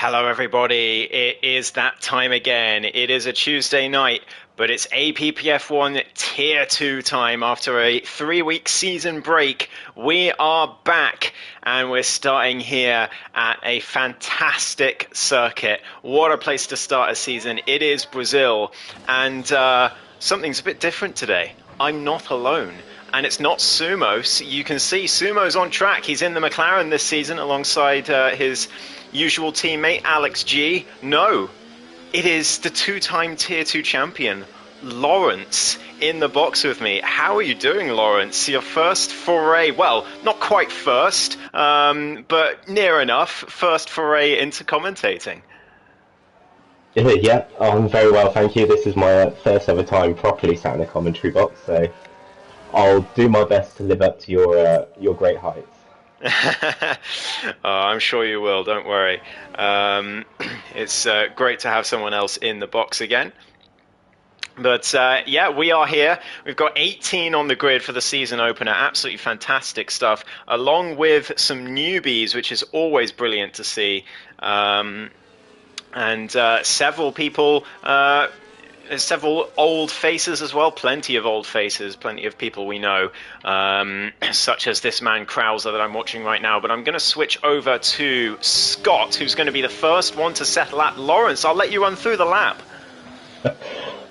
Hello, everybody. It is that time again. It is a Tuesday night, but it's APPF1 Tier 2 time after a 3-week season break. We are back, and we're starting here at a fantastic circuit. What a place to start a season. It is Brazil, and something's a bit different today. I'm not alone. And it's not Sumo. You can see Sumo's on track. He's in the McLaren this season alongside his usual teammate, Alex G. No, it is the two-time Tier 2 champion, Lawrence, in the box with me. How are you doing, Lawrence? Your first foray, well, not quite first, but near enough, first foray into commentating. Yeah, I'm very well, thank you. This is my first ever time properly sat in a commentary box, so I'll do my best to live up to your great heights. Oh, I'm sure you will, don't worry. It's great to have someone else in the box again. But yeah, we are here. We've got 18 on the grid for the season opener. Absolutely fantastic stuff, along with some newbies, which is always brilliant to see. And several people... There's several old faces as well, plenty of old faces, plenty of people we know, such as this man Krauser that I'm watching right now. But I'm going to switch over to Scott, who's going to be the first one to settle at Lawrence. I'll let you run through the lap.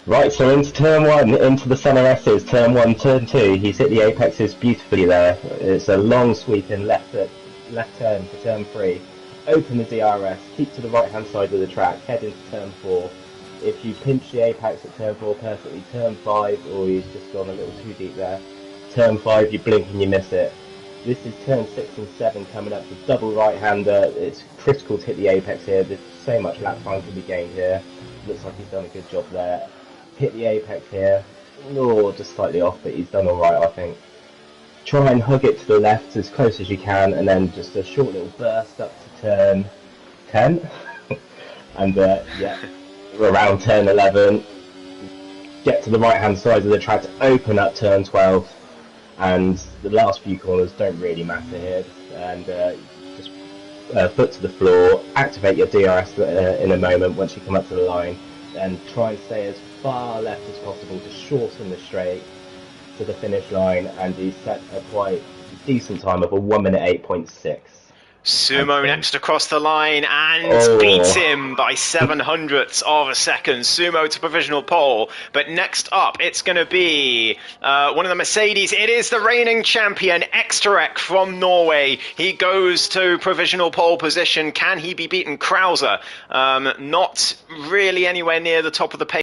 Right, so into turn 1, into the center S's, turn 1, turn 2. He's hit the apexes beautifully there. It's a long sweep in left turn for turn 3. Open the DRS, keep to the right hand side of the track, head into turn 4. If you pinch the apex at turn 4 perfectly, turn 5, or he's just gone a little too deep there, turn 5 you blink and you miss it. This is turn 6 and 7 coming up with double right-hander. It's critical to hit the apex here. There's so much lap time to be gained here. Looks like he's done a good job there. Hit the apex here. Oh, just slightly off, but he's done alright, I think. Try and hug it to the left as close as you can, and then just a short little burst up to turn 10. And yeah. Around turn 11, get to the right hand side of the track to open up turn 12, and the last few corners don't really matter here, and just foot to the floor, activate your DRS in a moment once you come up to the line, and try and stay as far left as possible to shorten the straight to the finish line, and he set a quite decent time of a 1 minute 8.6. Sumo next across the line and beats him by 0.07 of a second. Sumo to provisional pole. But next up, it's going to be one of the Mercedes. It is the reigning champion, S13 from Norway. He goes to provisional pole position. Can he be beaten? Krauser, not really anywhere near the top of the pace.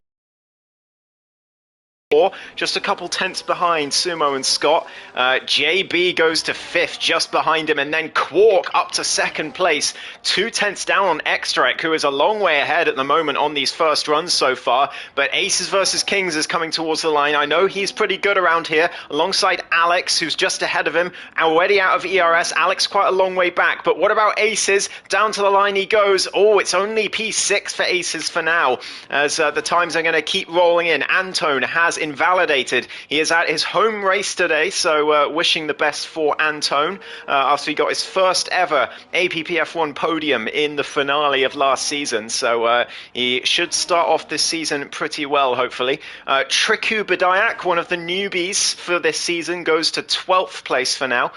Just a couple tenths behind Sumo and Scott. JB goes to 5th, just behind him, and then Quark up to 2nd place, 2 tenths down on S13, who is a long way ahead at the moment on these first runs so far. But Aces versus Kings is coming towards the line. I know he's pretty good around here, alongside Alex, who's just ahead of him, already out of ERS. Alex quite a long way back, but what about Aces? Down to the line he goes. Oh, it's only P6 for Aces for now, as the times are going to keep rolling in. Antone has invalidated. He is at his home race today, so wishing the best for Antone after he got his first ever APPF1 podium in the finale of last season, so he should start off this season pretty well, hopefully. Triku Badayak, one of the newbies for this season, goes to 12th place for now.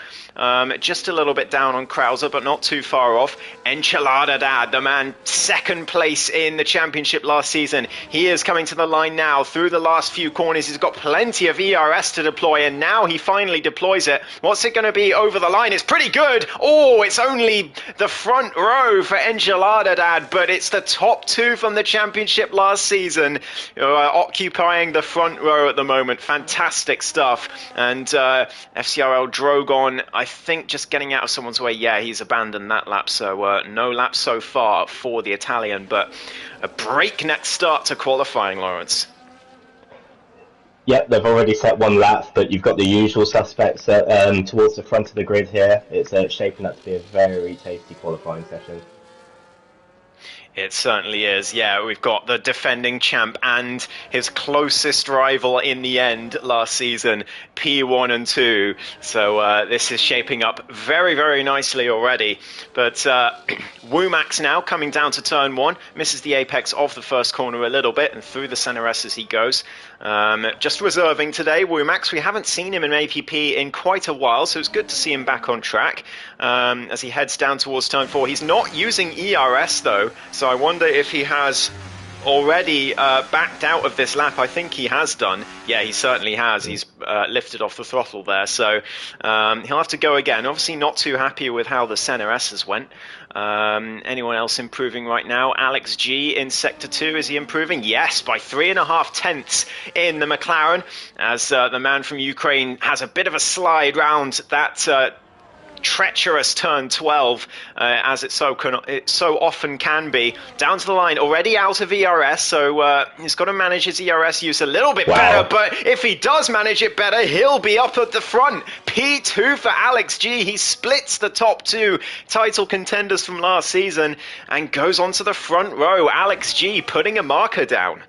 Just a little bit down on Krauser, but not too far off. Enchilada Dad, the man 2nd place in the championship last season. He is coming to the line now through the last few corners. He's got plenty of ERS to deploy, and now he finally deploys it. What's it going to be over the line? It's pretty good. Oh, it's only the front row for Enchilada Dad, but it's the top 2 from the championship last season occupying the front row at the moment. Fantastic stuff. And FCRL Drogon, I think, just getting out of someone's way. Yeah, he's abandoned that lap, so no lap so far for the Italian, but a breakneck start to qualifying, Lawrence. Yep, they've already set 1 lap, but you've got the usual suspects towards the front of the grid here. It's shaping up to be a very tasty qualifying session. It certainly is. Yeah, we've got the defending champ and his closest rival in the end last season, P1 and 2. So this is shaping up very, very nicely already. But Womax now coming down to turn 1, misses the apex of the first corner a little bit and through the center S as he goes. Just reserving today, Womax. We haven't seen him in APP in quite a while, so it's good to see him back on track as he heads down towards turn 4. He's not using ERS though, so I wonder if he has already backed out of this lap. I think he has done. Yeah, he certainly has. He's lifted off the throttle there, so he'll have to go again. Obviously not too happy with how the center S's went. Anyone else improving right now? Alex G in Sector 2, is he improving? Yes, by 3.5 tenths in the McLaren, as the man from Ukraine has a bit of a slide round that treacherous turn 12, as it so often can be. Down to the line, already out of ERS, so he's got to manage his ERS use a little bit better, but if he does manage it better, he'll be up at the front. P2 for Alex G. He splits the top 2 title contenders from last season and goes onto the front row. Alex G putting a marker down.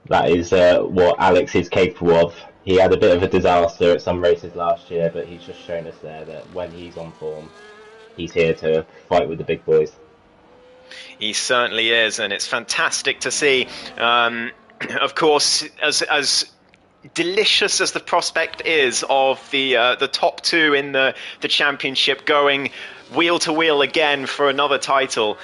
That is what Alex is capable of. He had a bit of a disaster at some races last year, but he's just shown us there that when he's on form, he's here to fight with the big boys. He certainly is, and it's fantastic to see. Of course, as delicious as the prospect is of the top 2 in the championship going wheel to wheel again for another title,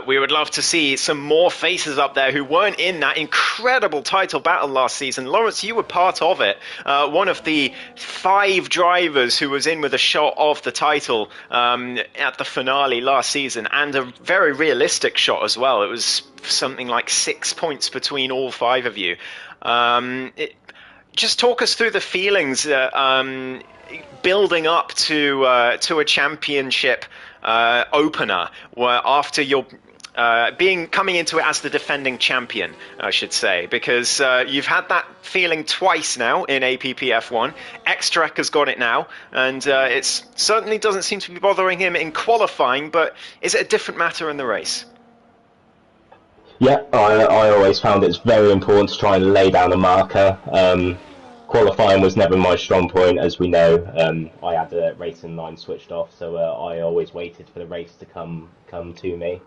we would love to see some more faces up there who weren't in that incredible title battle last season. Lawrence, you were part of it. One of the 5 drivers who was in with a shot of the title at the finale last season, and a very realistic shot as well. It was something like 6 points between all 5 of you. Just talk us through the feelings building up to a championship opener, where after you're coming into it as the defending champion, I should say, because you've had that feeling twice now in APPF1. Xtrack has got it now, and it certainly doesn't seem to be bothering him in qualifying, but is it a different matter in the race? Yeah, I always found it's very important to try and lay down a marker. Qualifying was never my strong point, as we know. I had the racing line switched off, so I always waited for the race to come to me.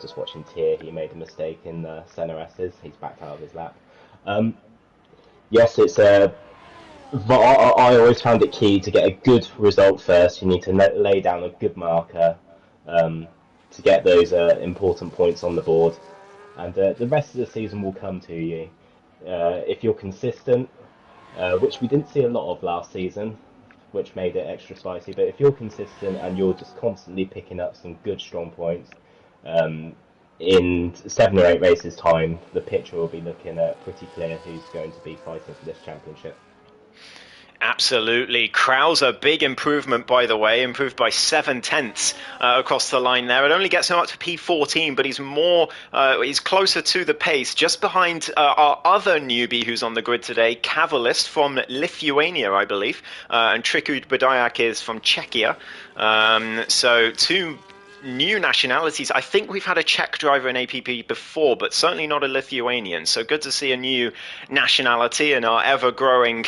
Just watching Tier, he made a mistake in the center S's. He's backed out of his lap. Yes, it's I always found it key to get a good result first. You need to lay down a good marker to get those important points on the board. And the rest of the season will come to you. If you're consistent, which we didn't see a lot of last season, which made it extra spicy, but if you're consistent and you're just constantly picking up some good strong points, in 7 or 8 races time, the picture will be looking pretty clear who's going to be fighting for this championship. Absolutely. Krauser, big improvement, by the way, improved by 7 tenths across the line there. It only gets him up to P14, but he's closer to the pace, just behind our other newbie who's on the grid today, Kavalist from Lithuania, I believe, and Trikud Badayak is from Czechia. So 2 new nationalities. I think we've had a Czech driver in APP before, but certainly not a Lithuanian. So good to see a new nationality in our ever-growing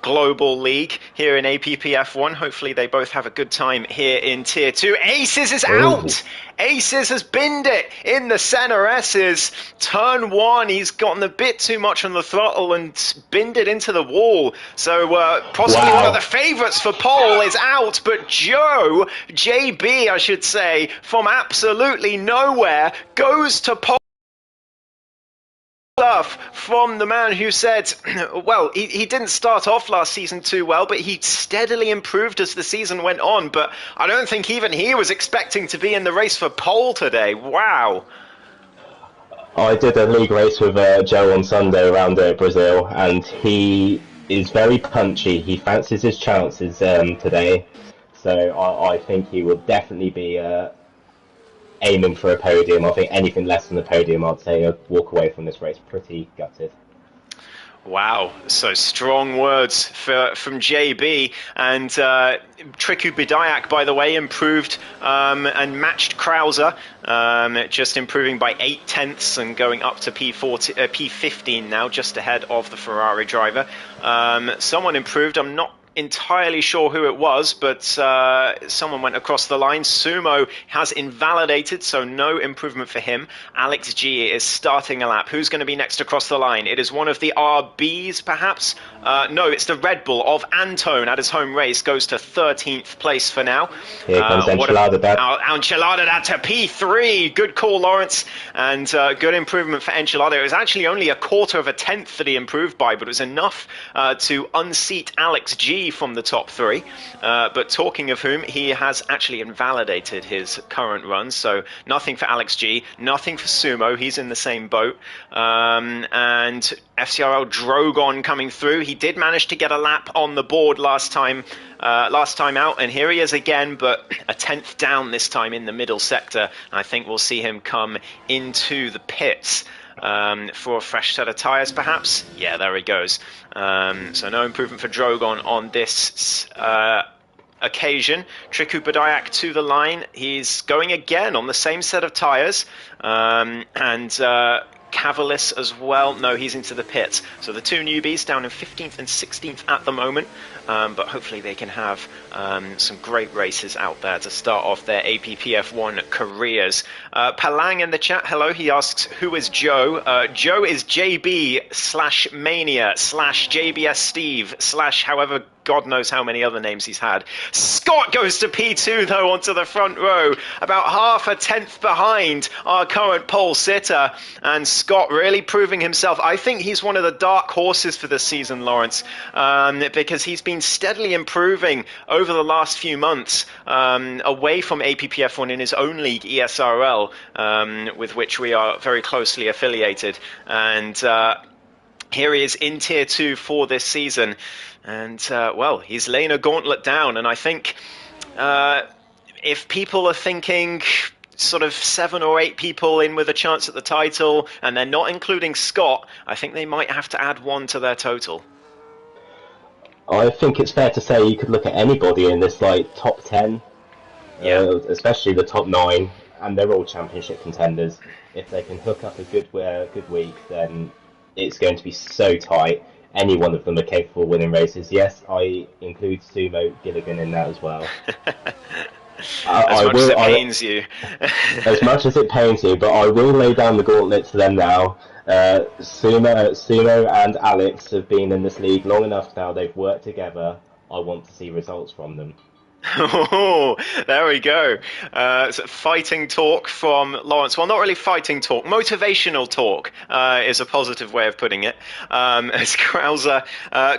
global league here in APPF1. Hopefully they both have a good time here in Tier 2. Aces is out! Aces has binned it in the center S's. Turn 1, he's gotten a bit too much on the throttle and binned it into the wall. So possibly one of the favourites for pole is out, but Joe, JB I should say, from absolutely nowhere, goes to pole. Stuff from the man who said, well, he didn't start off last season too well, but he steadily improved as the season went on. But I don't think even he was expecting to be in the race for pole today. Wow. I did a league race with Joe on Sunday around Brazil, and he is very punchy. He fancies his chances today. So I think he will definitely be aiming for a podium. I think anything less than the podium, I'd say I'd walk away from this race pretty gutted. Wow, so strong words from JB. And Triku Bidayak, by the way, improved and matched Krauser, just improving by 8 tenths and going up to P15 now, just ahead of the Ferrari driver. Someone improved, I'm not entirely sure who it was, but someone went across the line. Sumo has invalidated, so no improvement for him. Alex G is starting a lap. Who's going to be next across the line? It is one of the RBs, perhaps? No, it's the Red Bull of Antone at his home race, goes to 13th place for now. Here comes Enchilada Dad. Enchilada Dad to P3. Good call, Lawrence, and good improvement for Enchilada. It was actually only a quarter of a tenth that he improved by, but it was enough to unseat Alex G from the top three. But talking of whom, he has actually invalidated his current run, so nothing for Alex G, nothing for Sumo. He's in the same boat. And FCRL Drogon coming through. He did manage to get a lap on the board last time out, and here he is again, but a tenth down this time in the middle sector. I think we'll see him come into the pits for a fresh set of tyres, perhaps. Yeah, there he goes. So no improvement for Drogon on this occasion. Triku Badayak to the line. He's going again on the same set of tyres, and Cavalis as well. No, he's into the pits. So the two newbies down in 15th and 16th at the moment, but hopefully they can have some great races out there to start off their APPF1 careers. Palang in the chat, hello, he asks, who is Joe? Joe is JB/Mania/JBS Steve/ however God knows how many other names he's had. Scott goes to P2, though, onto the front row, about half a tenth behind our current pole sitter. And Scott really proving himself. I think he's one of the dark horses for this season, Lawrence, because he's been steadily improving over the last few months away from APPF1 in his own league, ESRL, with which we are very closely affiliated. And here he is in Tier 2 for this season. And, well, he's laying a gauntlet down. And I think if people are thinking sort of 7 or 8 people in with a chance at the title, and they're not including Scott, I think they might have to add 1 to their total. I think it's fair to say you could look at anybody in this top 10, especially the top 9, and they're all championship contenders. If they can hook up a good week, then it's going to be so tight. Any one of them are capable of winning races. Yes, I include Sumo Gilligan in that as well. As much as it pains you. As much as it pains you, but I will lay down the gauntlet to them now. Sumo and Alex have been in this league long enough now. They've worked together. I want to see results from them. Oh, there we go. So fighting talk from Lawrence. Well, not really fighting talk. Motivational talk is a positive way of putting it. As Krauser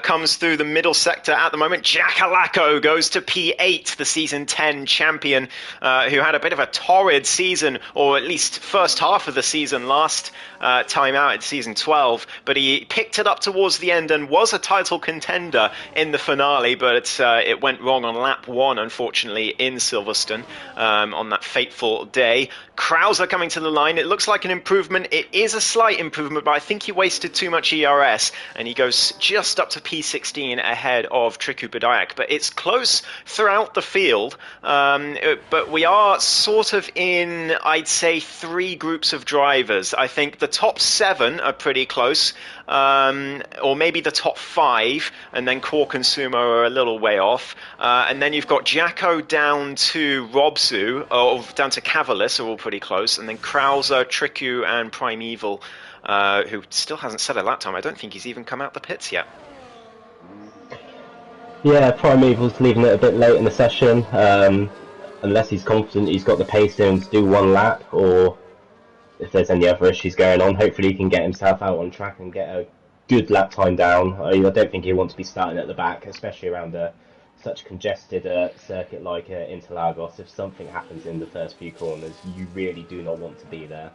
comes through the middle sector at the moment, Jackalacco goes to P8, the Season 10 champion, who had a bit of a torrid season, or at least first half of the season last time out in Season 12. But he picked it up towards the end and was a title contender in the finale, but it went wrong on lap 1. Unfortunately, in Silverstone on that fateful day. Krauser coming to the line. It looks like an improvement. It is a slight improvement, but I think he wasted too much ERS, and he goes just up to P16 ahead of Triku Badayak. But it's close throughout the field, but we are sort of in, I'd say, 3 groups of drivers. I think the top 7 are pretty close, or maybe the top 5, and then Quark and Sumo are a little way off. And then you've got Jacko down to Robsu, or down to Cavalis, are all pretty close, and then Krauser, Triku, and Primeval, who still hasn't set a lap time. I don't think he's even come out the pits yet. Yeah, Primeval's leaving it a bit late in the session, unless he's confident he's got the pacing to do 1 lap, or if there's any other issues going on, hopefully he can get himself out on track and get a good lap time down. I don't think he wants to be starting at the back, especially around such congested circuit like Interlagos. If something happens in the first few corners, you really do not want to be there.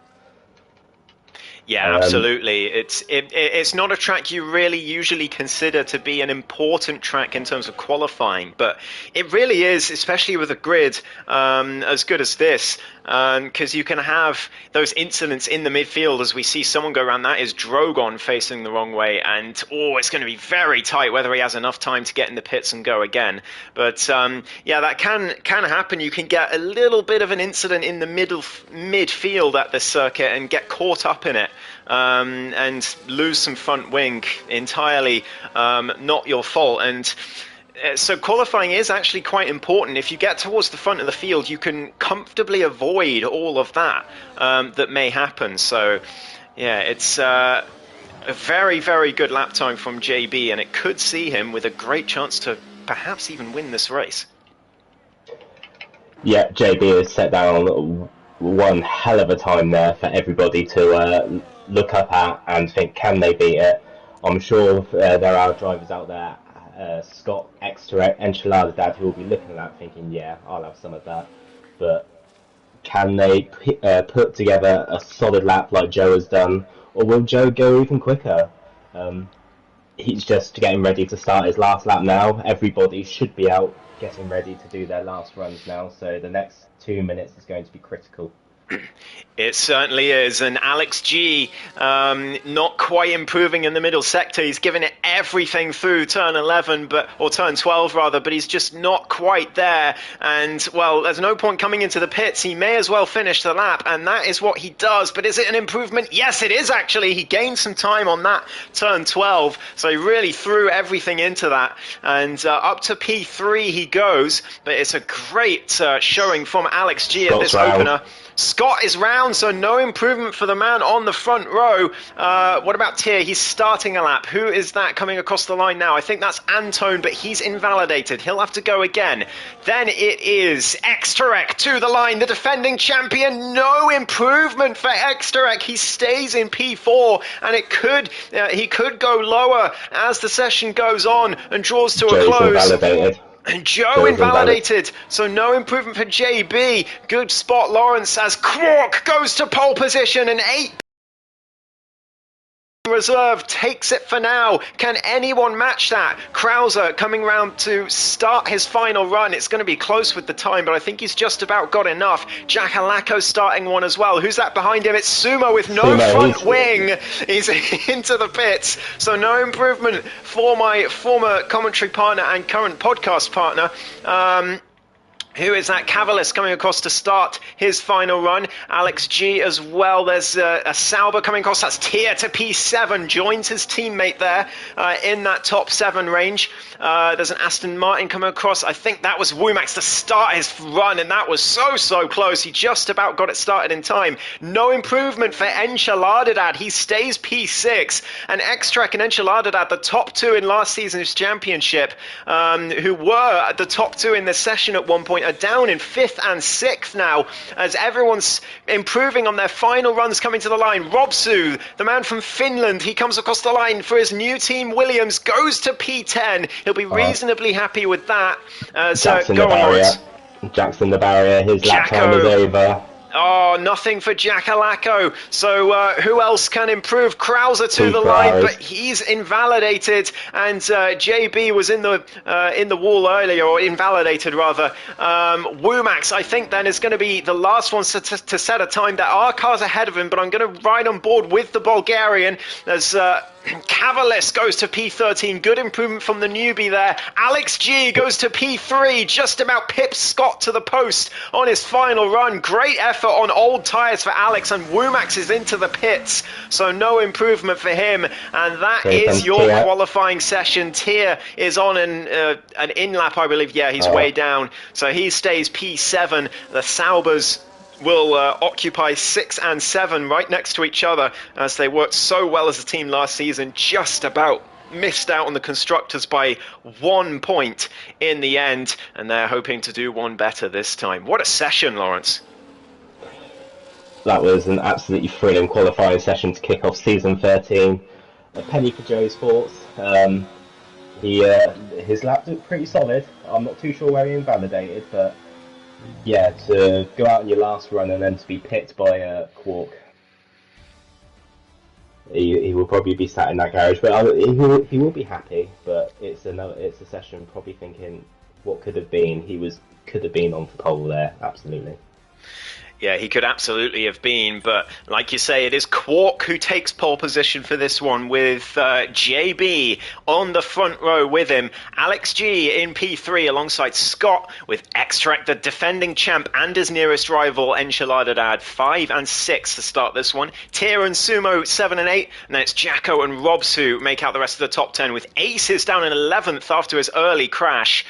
Yeah, absolutely. It's not a track you really usually consider to be an important track in terms of qualifying, but it really is, especially with a grid as good as this. because you can have those incidents in the midfield as we see someone go around. That is Drogon facing the wrong way, and it's going to be very tight whether he has enough time to get in the pits and go again. But yeah, that can happen. You can get a little bit of an incident in the midfield at this circuit and get caught up in it. And lose some front wing entirely, not your fault. And so qualifying is actually quite important. If you get towards the front of the field, you can comfortably avoid all of that that may happen. So yeah, it's a very, very good lap time from JB, and it could see him with a great chance to perhaps even win this race. Yeah, JB has set down one hell of a time there for everybody to look up at and think, can they beat it? I'm sure there are drivers out there, Scott, Extra, Enchilada Dad, who will be looking at that thinking, yeah, I'll have some of that. But can they put together a solid lap like Joe has done, or will Joe go even quicker? He's just getting ready to start his last lap now. Everybody should be out getting ready to do their last runs now, so the next 2 minutes is going to be critical. It certainly is, and Alex G not quite improving in the middle sector. He's given it everything through turn 11, or turn 12 rather, but he's just not quite there. And well, there's no point coming into the pits. He may as well finish the lap, and that is what he does. But is it an improvement? Yes, it is actually. He gained some time on that turn 12, so he really threw everything into that. And up to P3 he goes, but it's a great showing from Alex G at this opener. Scott is round, so no improvement for the man on the front row. What about Tyr? He's starting a lap. Who is that coming across the line now? I think that's Antone, but he's invalidated. He'll have to go again. Then it is Extarek to the line, the defending champion. No improvement for Extarek. He stays in P4, and he could go lower as the session goes on and draws to a close. Invalidated. And Joe invalidated, so no improvement for JB. Good spot, Lawrence, as Quark goes to pole position, and 8 reserve takes it for now. Can anyone match that? Krauser coming round to start his final run. It's going to be close with the time, but I think he's just about got enough. Jack Alako starting one as well. Who's that behind him? It's Sumo with no front wing. He's into the pits, so no improvement for my former commentary partner and current podcast partner. Who is that? Cavalis coming across to start his final run. Alex G as well. There's a Sauber coming across. That's Tyr to P7. Joins his teammate there in that top 7 range. There's an Aston Martin coming across. I think that was Womax to start his run, and that was so close. He just about got it started in time. No improvement for Enchiladadad. He stays P6. And Extrac and Enchiladadad, the top 2 in last season's championship, who were the top 2 in this session at one point, are down in 5th and 6th now, as everyone's improving on their final runs coming to the line. Robsu, the man from Finland, he comes across the line for his new team. Williams goes to P10. He'll be reasonably happy with that. So go on, Lawrence. Jackson the barrier, his lap time is over. Oh, nothing for Jack Alako. So who else can improve? Krauser to the line, but he's invalidated. And JB was in the wall earlier, or invalidated rather. Womax, I think, then is going to be the last one to set a time. There are cars ahead of him, but I'm going to ride on board with the Bulgarian. There's Cavalis goes to P13. Good improvement from the newbie there. Alex G goes to P3. Just about pips Scott to the post on his final run. Great effort on old tyres for Alex, and Womax is into the pits. So no improvement for him. And that is your qualifying session. Tyr is on an in-lap, I believe. Yeah, he's way down. So he stays P7. The Saubers will occupy 6 and 7 right next to each other, as they worked so well as a team last season. Just about missed out on the constructors by 1 point in the end, and they're hoping to do one better this time. What a session, Lawrence. That was an absolutely thrilling qualifying session to kick off season 13. A penny for Joe's thoughts. His lap looked pretty solid. I'm not too sure where he invalidated, but yeah, to go out in your last run and then to be picked by Quark, he will probably be sat in that garage. But he will be happy. But it's a session probably thinking what could have been. He could have been on the pole there, absolutely. Yeah, he could absolutely have been, but like you say, it is Quark who takes pole position for this one with JB on the front row with him. Alex G in P3 alongside Scott with Extract, the defending champ, and his nearest rival, Enchilada Dad, 5 and 6 to start this one. Tier and Sumo, 7 and 8, and then it's Jacko and Robs who make out the rest of the top 10 with Aces down in 11th after his early crash.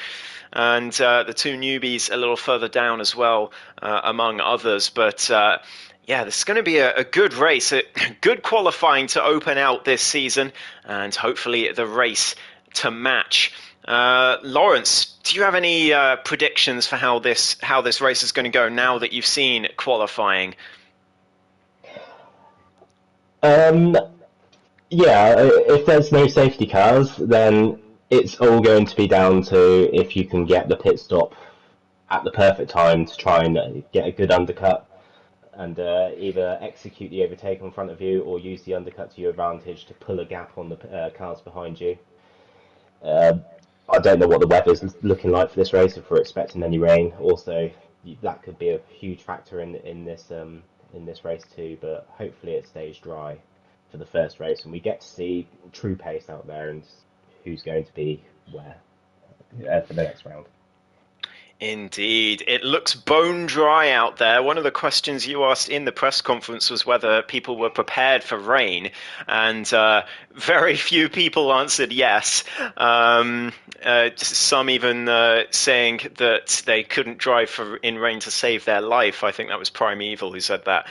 And the two newbies a little further down as well, among others. But yeah, this is going to be a good race, a good qualifying to open out this season, and hopefully the race to match. Lawrence, do you have any predictions for how this race is going to go now that you've seen qualifying? Yeah, if there's no safety cars, then it's all going to be down to if you can get the pit stop at the perfect time to try and get a good undercut and either execute the overtake in front of you or use the undercut to your advantage to pull a gap on the cars behind you. I don't know what the weather's looking like for this race, if we're expecting any rain. Also, that could be a huge factor in this race too, but hopefully it stays dry for the first race and we get to see true pace out there and who's going to be where for the next round. Indeed. It looks bone dry out there. One of the questions you asked in the press conference was whether people were prepared for rain, and very few people answered yes. Some even saying that they couldn't drive in rain to save their life. I think that was Primeval who said that.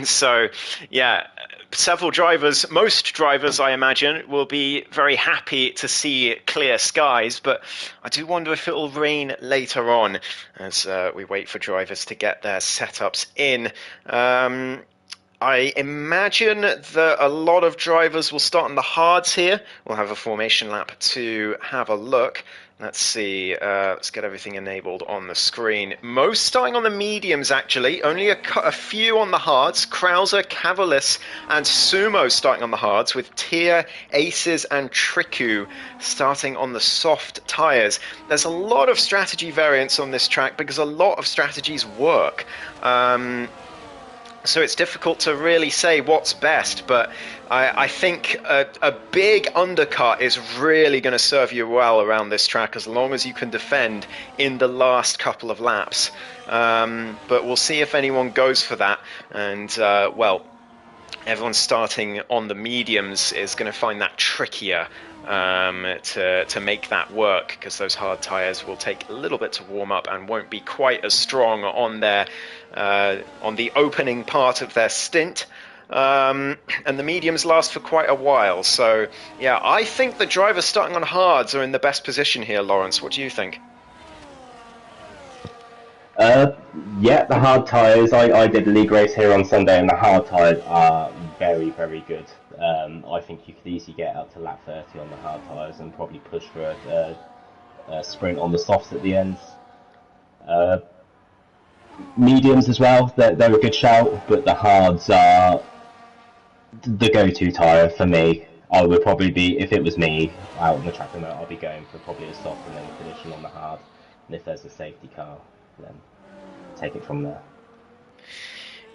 So, yeah, several drivers, most drivers, I imagine, will be very happy to see clear skies, but I do wonder if it will rain later on as we wait for drivers to get their setups in. I imagine that a lot of drivers will start on the hards here. We'll have a formation lap to have a look. Let's see, let's get everything enabled on the screen. Most starting on the mediums, actually. Only a few on the hards. Krauser, Cavalis, and Sumo starting on the hards, with Tier, Aces, and Triku starting on the soft tyres. There's a lot of strategy variance on this track because a lot of strategies work. So it's difficult to really say what's best, but I think a big undercut is really going to serve you well around this track as long as you can defend in the last couple of laps. But we'll see if anyone goes for that. And, well, everyone starting on the mediums is going to find that trickier to make that work, because those hard tyres will take a little bit to warm up and won't be quite as strong on their on the opening part of their stint. And the mediums last for quite a while. So, yeah, I think the drivers starting on hards are in the best position here, Lawrence. What do you think? Yeah, the hard tyres. I did a league race here on Sunday, and the hard tyres are very, very good. I think you could easily get up to lap 30 on the hard tyres and probably push for a sprint on the softs at the ends. Mediums as well, they're a good shout, but the hards are the go-to tyre for me. I would probably be, if it was me out on the track, I'll be going for probably a soft and then finishing on the hard. And if there's a safety car, then take it from there.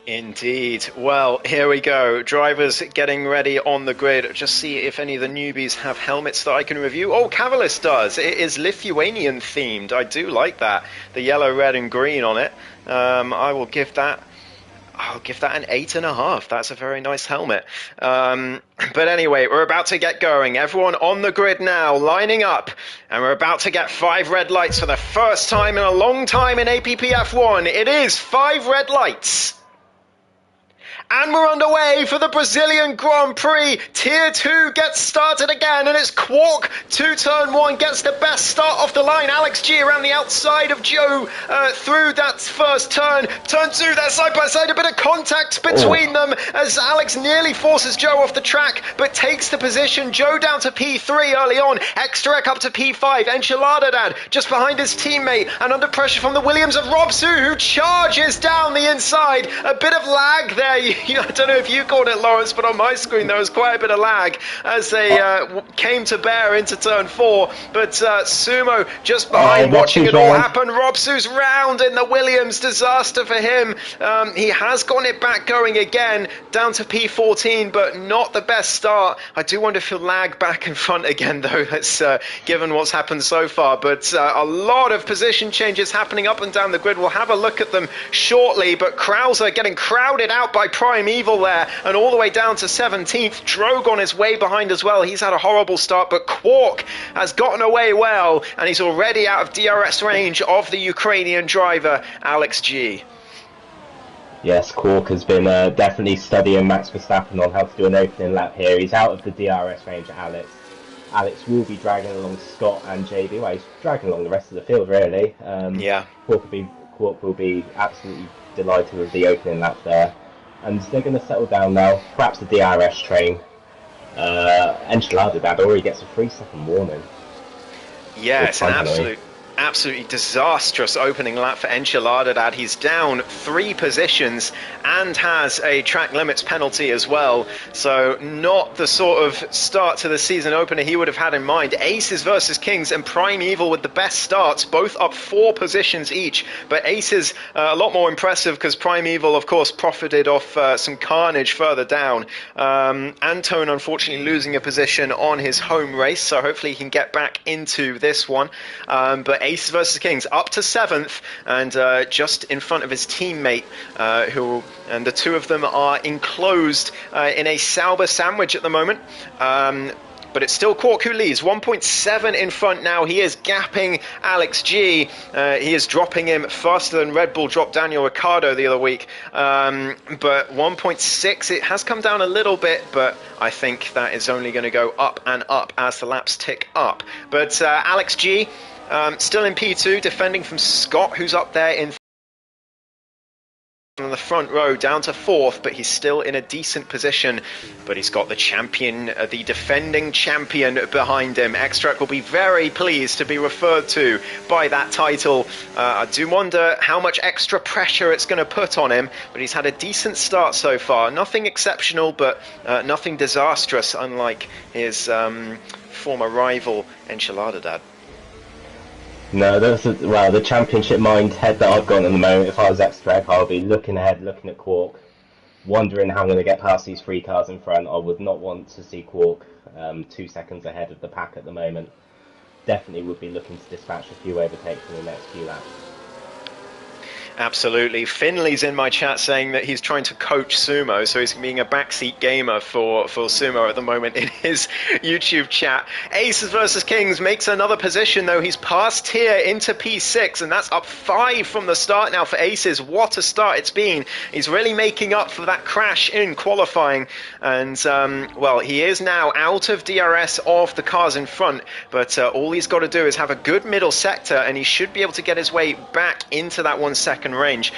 Indeed. Well, here we go. Drivers getting ready on the grid. Just see if any of the newbies have helmets that I can review. Oh, Cavalis does. It is Lithuanian themed. I do like that. The yellow, red, and green on it. I'll give that an 8.5. That's a very nice helmet. But anyway, we're about to get going. Everyone on the grid now, lining up. And we're about to get 5 red lights for the first time in a long time in APPF1. It is 5 red lights. And we're underway for the Brazilian Grand Prix. Tier 2 gets started again, and it's Quark to turn 1, gets the best start off the line. Alex G around the outside of Joe through that first turn. Turn 2, they're side by side, a bit of contact between them as Alex nearly forces Joe off the track, but takes the position. Joe down to P3 early on, Extrek up to P5, Enchilada Dad just behind his teammate, and under pressure from the Williams of Robsu, who charges down the inside. A bit of lag there, I don't know if you called it, Lawrence, but on my screen there was quite a bit of lag as they came to bear into turn 4. But Sumo just behind, watching it all happen. Robsu's round in the Williams, disaster for him. He has gotten it back going again, down to P14, but not the best start. I do wonder if he'll lag back in front again, though. That's given what's happened so far. But a lot of position changes happening up and down the grid. We'll have a look at them shortly. But Krauser getting crowded out by Primeval there, and all the way down to 17th. Drogon is way behind as well. He's had a horrible start, but Quark has gotten away well, and he's already out of DRS range of the Ukrainian driver, Alex G. Yes, Quark has been definitely studying Max Verstappen on how to do an opening lap here. He's out of the DRS range of Alex. Alex will be dragging along Scott and JB. Well, he's dragging along the rest of the field, really. Yeah. Quark will be absolutely delighted with the opening lap there. And they're going to settle down now. Perhaps the DRS train. Enchilada Dad already gets a 3-second warning. Yeah, it's an absolutely disastrous opening lap for Enchilada Dad. He's down 3 positions and has a track limits penalty as well. So not the sort of start to the season opener he would have had in mind. Aces versus Kings and Primeval with the best starts, both up 4 positions each. But Aces a lot more impressive because Primeval, of course, profited off some carnage further down. Antone, unfortunately, losing a position on his home race, so hopefully he can get back into this one. But Aces versus Kings up to 7th and just in front of his teammate, and the two of them are enclosed in a Sauber sandwich at the moment. But it's still Quark who leads, 1.7 in front now. He is gapping Alex G. He is dropping him faster than Red Bull dropped Daniel Ricciardo the other week. But 1.6, it has come down a little bit, but I think that is only going to go up and up as the laps tick up. But Alex G, still in P2, defending from Scott, who's up there in on the front row, down to 4th, but he's still in a decent position. But he's got the champion, the defending champion behind him. Extract will be very pleased to be referred to by that title. I do wonder how much extra pressure it's going to put on him, but he's had a decent start so far. Nothing exceptional, but nothing disastrous, unlike his former rival, Enchilada Dad. No, the championship mindset that I've got at the moment. If I was Extract, I'll be looking ahead, looking at Quark, wondering how I'm going to get past these 3 cars in front. I would not want to see Quark 2 seconds ahead of the pack at the moment. Definitely would be looking to dispatch a few overtakes in the next few laps. Absolutely. Finley's in my chat saying that he's trying to coach Sumo, so he's being a backseat gamer for Sumo at the moment in his YouTube chat. Aces versus Kings makes another position, though. He's passed here into P6, and that's up 5 from the start now for Aces. What a start it's been. He's really making up for that crash in qualifying, and, well, he is now out of DRS of the cars in front, but all he's got to do is have a good middle sector, and he should be able to get his way back into that 1 second range.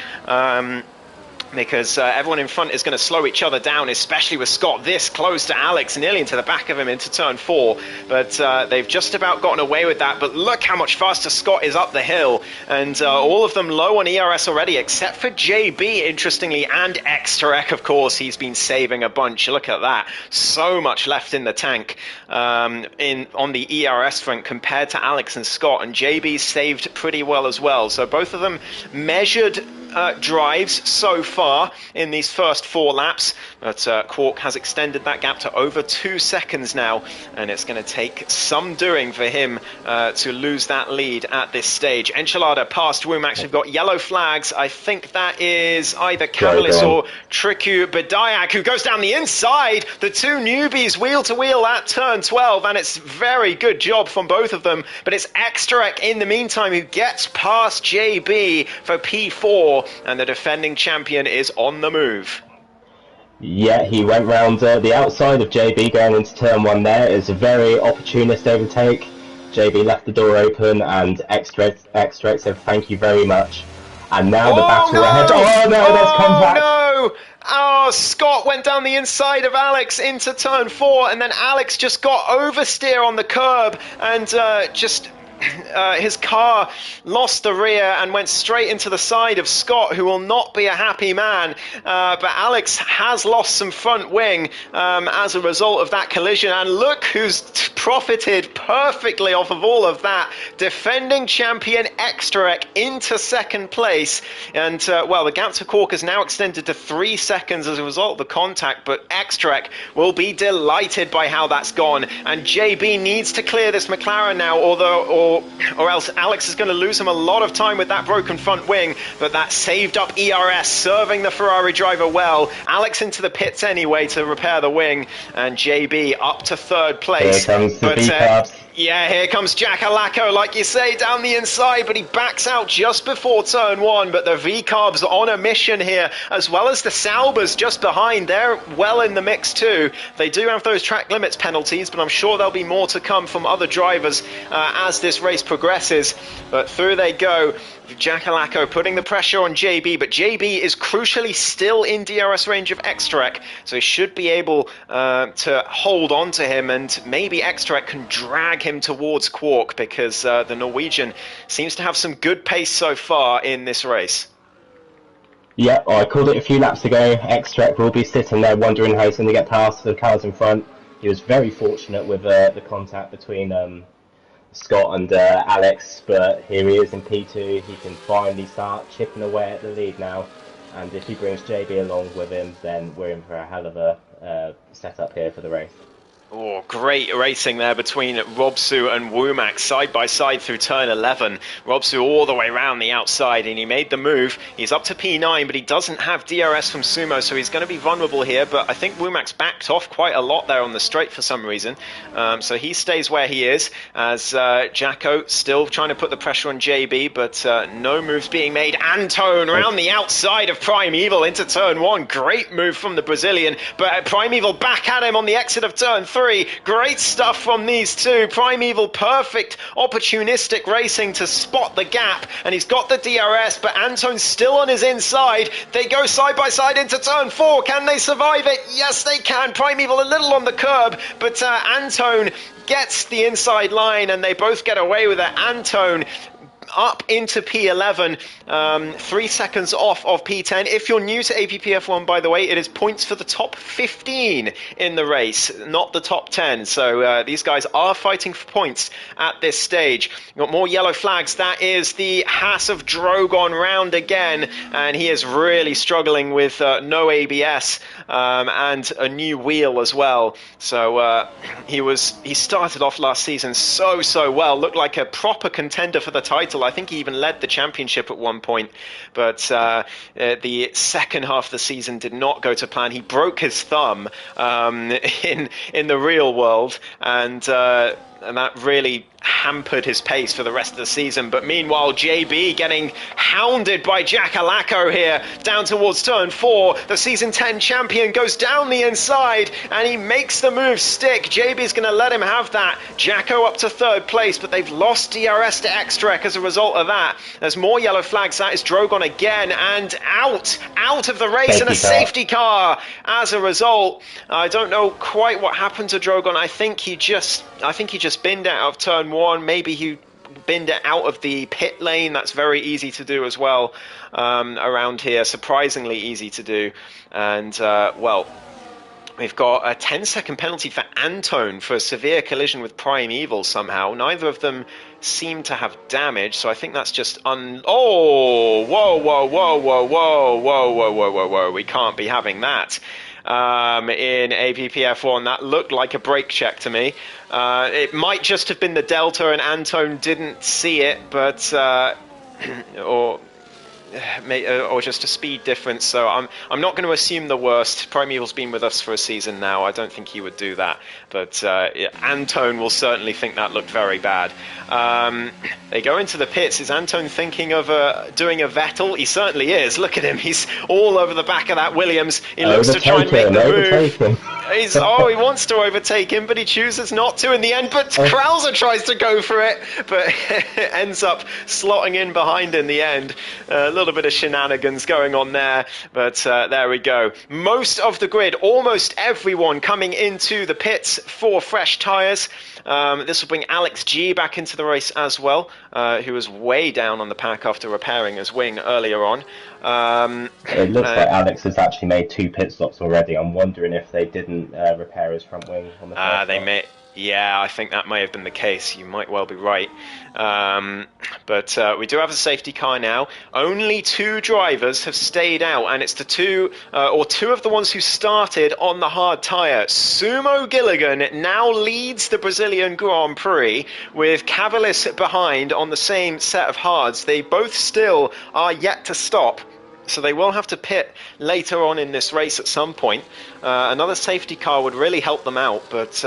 Because everyone in front is going to slow each other down, especially with Scott this close to Alex, nearly into the back of him into turn 4. But they've just about gotten away with that. But look how much faster Scott is up the hill. And all of them low on ERS already, except for JB, interestingly, and Extarek, of course. He's been saving a bunch. Look at that. So much left in the tank on the ERS front compared to Alex and Scott. And JB saved pretty well as well. So both of them measured drives so far in these first 4 laps, but Quark has extended that gap to over 2 seconds now, and it's going to take some doing for him to lose that lead at this stage. Enchilada past Wumax. We've got yellow flags. I think that is either Cavalis or Triku Badayak, who goes down the inside. The 2 newbies wheel to wheel at turn 12, and it's very good job from both of them, but it's Extarek in the meantime who gets past JB for P4, and the defending champion is on the move. Yeah, he went round the outside of JB going into turn 1 there. It's a very opportunist overtake. JB left the door open and Extract said thank you very much. And now the battle ahead. Oh no, there's contact! No! Oh, Scott went down the inside of Alex into turn 4, and then Alex just got oversteer on the curb and just his car lost the rear and went straight into the side of Scott, who will not be a happy man. But Alex has lost some front wing as a result of that collision. And look who's profited perfectly off of all of that. Defending champion Extrarec into second place. And, well, the gap to Cork is now extended to 3 seconds as a result of the contact. But Extrarec will be delighted by how that's gone. And JB needs to clear this McLaren now, or else Alex is going to lose him a lot of time with that broken front wing. But that saved up ERS, serving the Ferrari driver well. Alex into the pits anyway to repair the wing, and JB up to third place. Here comes the V-carbs. Yeah, here comes Jack Alaco, like you say, down the inside, but he backs out just before turn 1. But the V-carbs on a mission here, as well as the Saubers just behind. They're well in the mix too. They do have those track limits penalties, but I'm sure there'll be more to come from other drivers as this race progresses. But through they go. Jack Alaco putting the pressure on JB, but JB is crucially still in DRS range of Extrarec, so he should be able to hold on to him, and maybe Extrarec can drag him towards Quark, because the Norwegian seems to have some good pace so far in this race. Yeah, I called it a few laps ago. Extrarec will be sitting there wondering how he's going to get past the cars in front. He was very fortunate with the contact between Scott and Alex, but here he is in P2. He can finally start chipping away at the lead now, and if he brings JB along with him, then we're in for a hell of a setup here for the race. Oh, great racing there between Robsu and Womack side by side through turn 11. Robsu all the way around the outside, and he made the move. He's up to P9, but he doesn't have DRS from Sumo, so he's going to be vulnerable here. But I think Womack's backed off quite a lot there on the straight for some reason. So he stays where he is, as Jacko still trying to put the pressure on JB, but no moves being made. Antone around the outside of Primeval into turn 1. Great move from the Brazilian, but Primeval back at him on the exit of turn 3. Great stuff from these two. Primeval, perfect opportunistic racing to spot the gap, and he's got the DRS, but Antone's still on his inside. They go side by side into turn 4. Can they survive it? Yes, they can. Primeval a little on the curb, but Antone gets the inside line, and they both get away with it. Antone up into P11, 3 seconds off of P10. If you're new to APPF1, by the way, it is points for the top 15 in the race, not the top 10. So these guys are fighting for points at this stage. Got more yellow flags. That is the Haas of Drogon round again, and he is really struggling with no ABS and a new wheel as well. So he started off last season so well, looked like a proper contender for the title. I think he even led the championship at one point, but the second half of the season did not go to plan. He broke his thumb in the real world, and that really hampered his pace for the rest of the season. But meanwhile, JB getting hounded by Jack Alaco here down towards turn 4. The season 10 champion goes down the inside, and he makes the move stick. JB's going to let him have that. Jacko up to third place, but they've lost DRS to Extrarec as a result of that. There's more yellow flags. That is Drogon again, and out of the race in a safety car as a result. I don't know quite what happened to Drogon. I think he just binned out of turn 1. Maybe he binned it out of the pit lane. That's very easy to do as well around here. Surprisingly easy to do. And, well, we've got a 10-second penalty for Antone for a severe collision with Primeval somehow. Neither of them seem to have damage, so I think that's just Oh! Whoa. We can't be having that. In APPF1, that looked like a brake check to me. It might just have been the Delta and Antone didn't see it, but or just a speed difference. So I'm not going to assume the worst. Primeval's been with us for a season now. I don't think he would do that, but Antone will certainly think that looked very bad. They go into the pits. Is Antone thinking of doing a Vettel? He certainly is. Look at him. He's all over the back of that Williams. He looks to try and make the move. He wants to overtake him, but he chooses not to in the end. But Krauser tries to go for it, but ends up slotting in behind in the end. A little bit of shenanigans going on there, but there we go. Most of the grid, almost everyone coming into the pits for fresh tyres. This will bring Alex G back into the race as well, who was way down on the pack after repairing his wing earlier on. It looks like Alex has actually made 2 pit stops already. I'm wondering if they didn't repair his front wing on the first they stop. may. Yeah, I think that may have been the case. You might well be right. But we do have a safety car now. Only 2 drivers have stayed out, and it's the two of the ones who started on the hard tyre. Sumo Gilligan now leads the Brazilian Grand Prix with Cavalis behind on the same set of hards. They both still are yet to stop, so they will have to pit later on in this race at some point. Another safety car would really help them out, but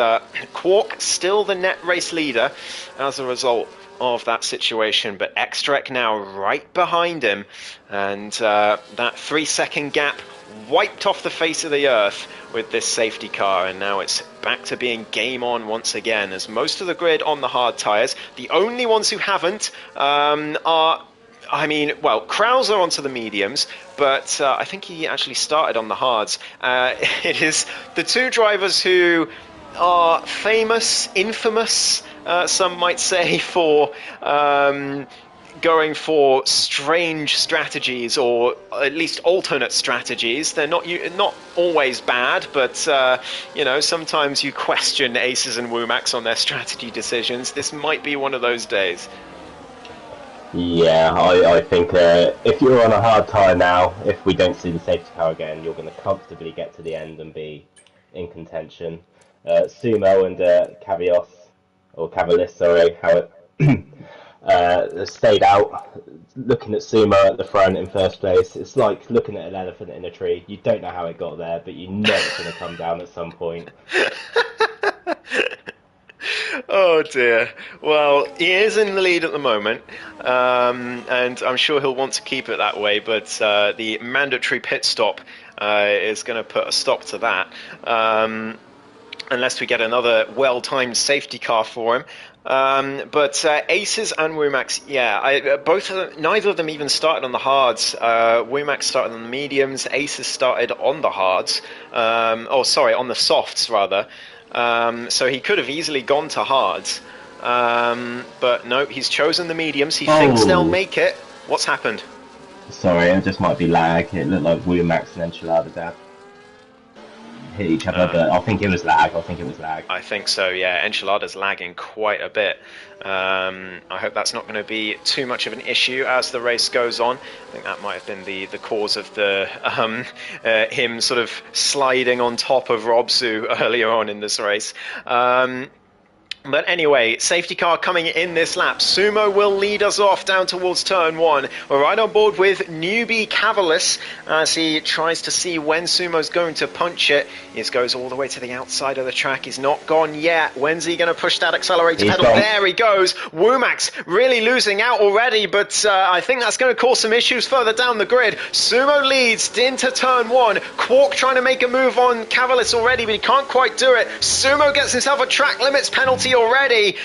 Quark still the net race leader as a result of that situation. But Extrek now right behind him, and that 3-second gap wiped off the face of the earth with this safety car, and now it's back to being game on once again, as most of the grid on the hard tyres. The only ones who haven't are... Krauser onto the mediums, but I think he actually started on the hards. It is the 2 drivers who are famous, infamous, some might say, for going for strange strategies, or at least alternate strategies. They're not always bad, but sometimes you question Aces and Womax on their strategy decisions. This might be one of those days. Yeah, I think if you're on a hard tyre now, if we don't see the safety car again, you're going to comfortably get to the end and be in contention. Sumo and Cavalis, sorry, how it stayed out. Looking at Sumo at the front in first place, it's like looking at an elephant in a tree. You don't know how it got there, but you know it's going to come down at some point. Oh dear. Well, he is in the lead at the moment, and I'm sure he'll want to keep it that way, but the mandatory pit stop is going to put a stop to that, unless we get another well-timed safety car for him. But Aces and Womax, neither of them even started on the hards. Womax started on the mediums, Aces started on the hards, on the softs rather. So he could have easily gone to hards, but no, he's chosen the mediums. He thinks they'll make it. What's happened? Sorry, it just might be lag. It looked like Womax and Enchilada Dad hit each other, but I think it was lag. I think so, yeah. Enchilada's lagging quite a bit. I hope that's not going to be too much of an issue as the race goes on. I think that might have been the cause of the him sort of sliding on top of Robsu earlier on in this race. But anyway, safety car coming in this lap. Sumo will lead us off down towards turn 1. We're right on board with newbie Cavalis as he tries to see when Sumo's going to punch it. He goes all the way to the outside of the track. He's not gone yet. When's he going to push that accelerator pedal? There he goes. Womax really losing out already, but I think that's going to cause some issues further down the grid. Sumo leads into turn 1. Quark trying to make a move on Cavalis already, but he can't quite do it. Sumo gets himself a track limits penalty already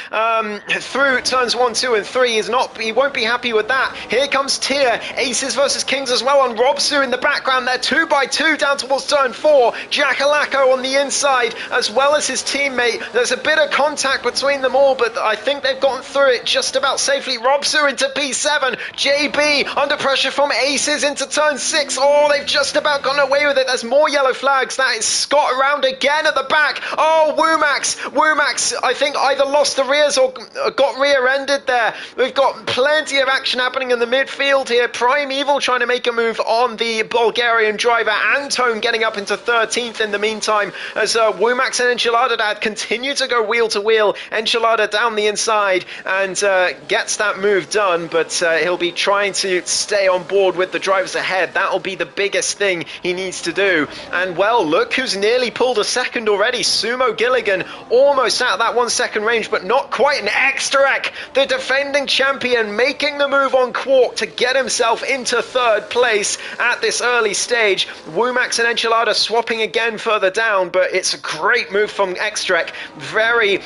through turns 1, 2 and 3. He won't be happy with that. Here comes Tier. Aces versus Kings as well on Robsu in the background there. 2x2 down towards turn 4. Jackalacko on the inside as well as his teammate. There's a bit of contact between them all, but I think they've gotten through it just about safely. Robsu into P7. JB under pressure from Aces into turn 6. Oh, they've just about gotten away with it. There's more yellow flags. That is Scott around again at the back. Oh, Womax, I think either lost the rears or got rear-ended there. We've got plenty of action happening in the midfield here. Prime Evil trying to make a move on the Bulgarian driver. Antone getting up into 13th in the meantime as Womax and Enchilada Dad continue to go wheel to wheel. Enchilada down the inside and gets that move done, but he'll be trying to stay on board with the drivers ahead. That'll be the biggest thing he needs to do. And well, look who's nearly pulled a second already. Sumo Gilligan almost out of that 1 second range, but not quite. An Extrek, the defending champion, making the move on Quark to get himself into third place at this early stage. Womax and Enchilada swapping again further down, but it's a great move from Extrek. Very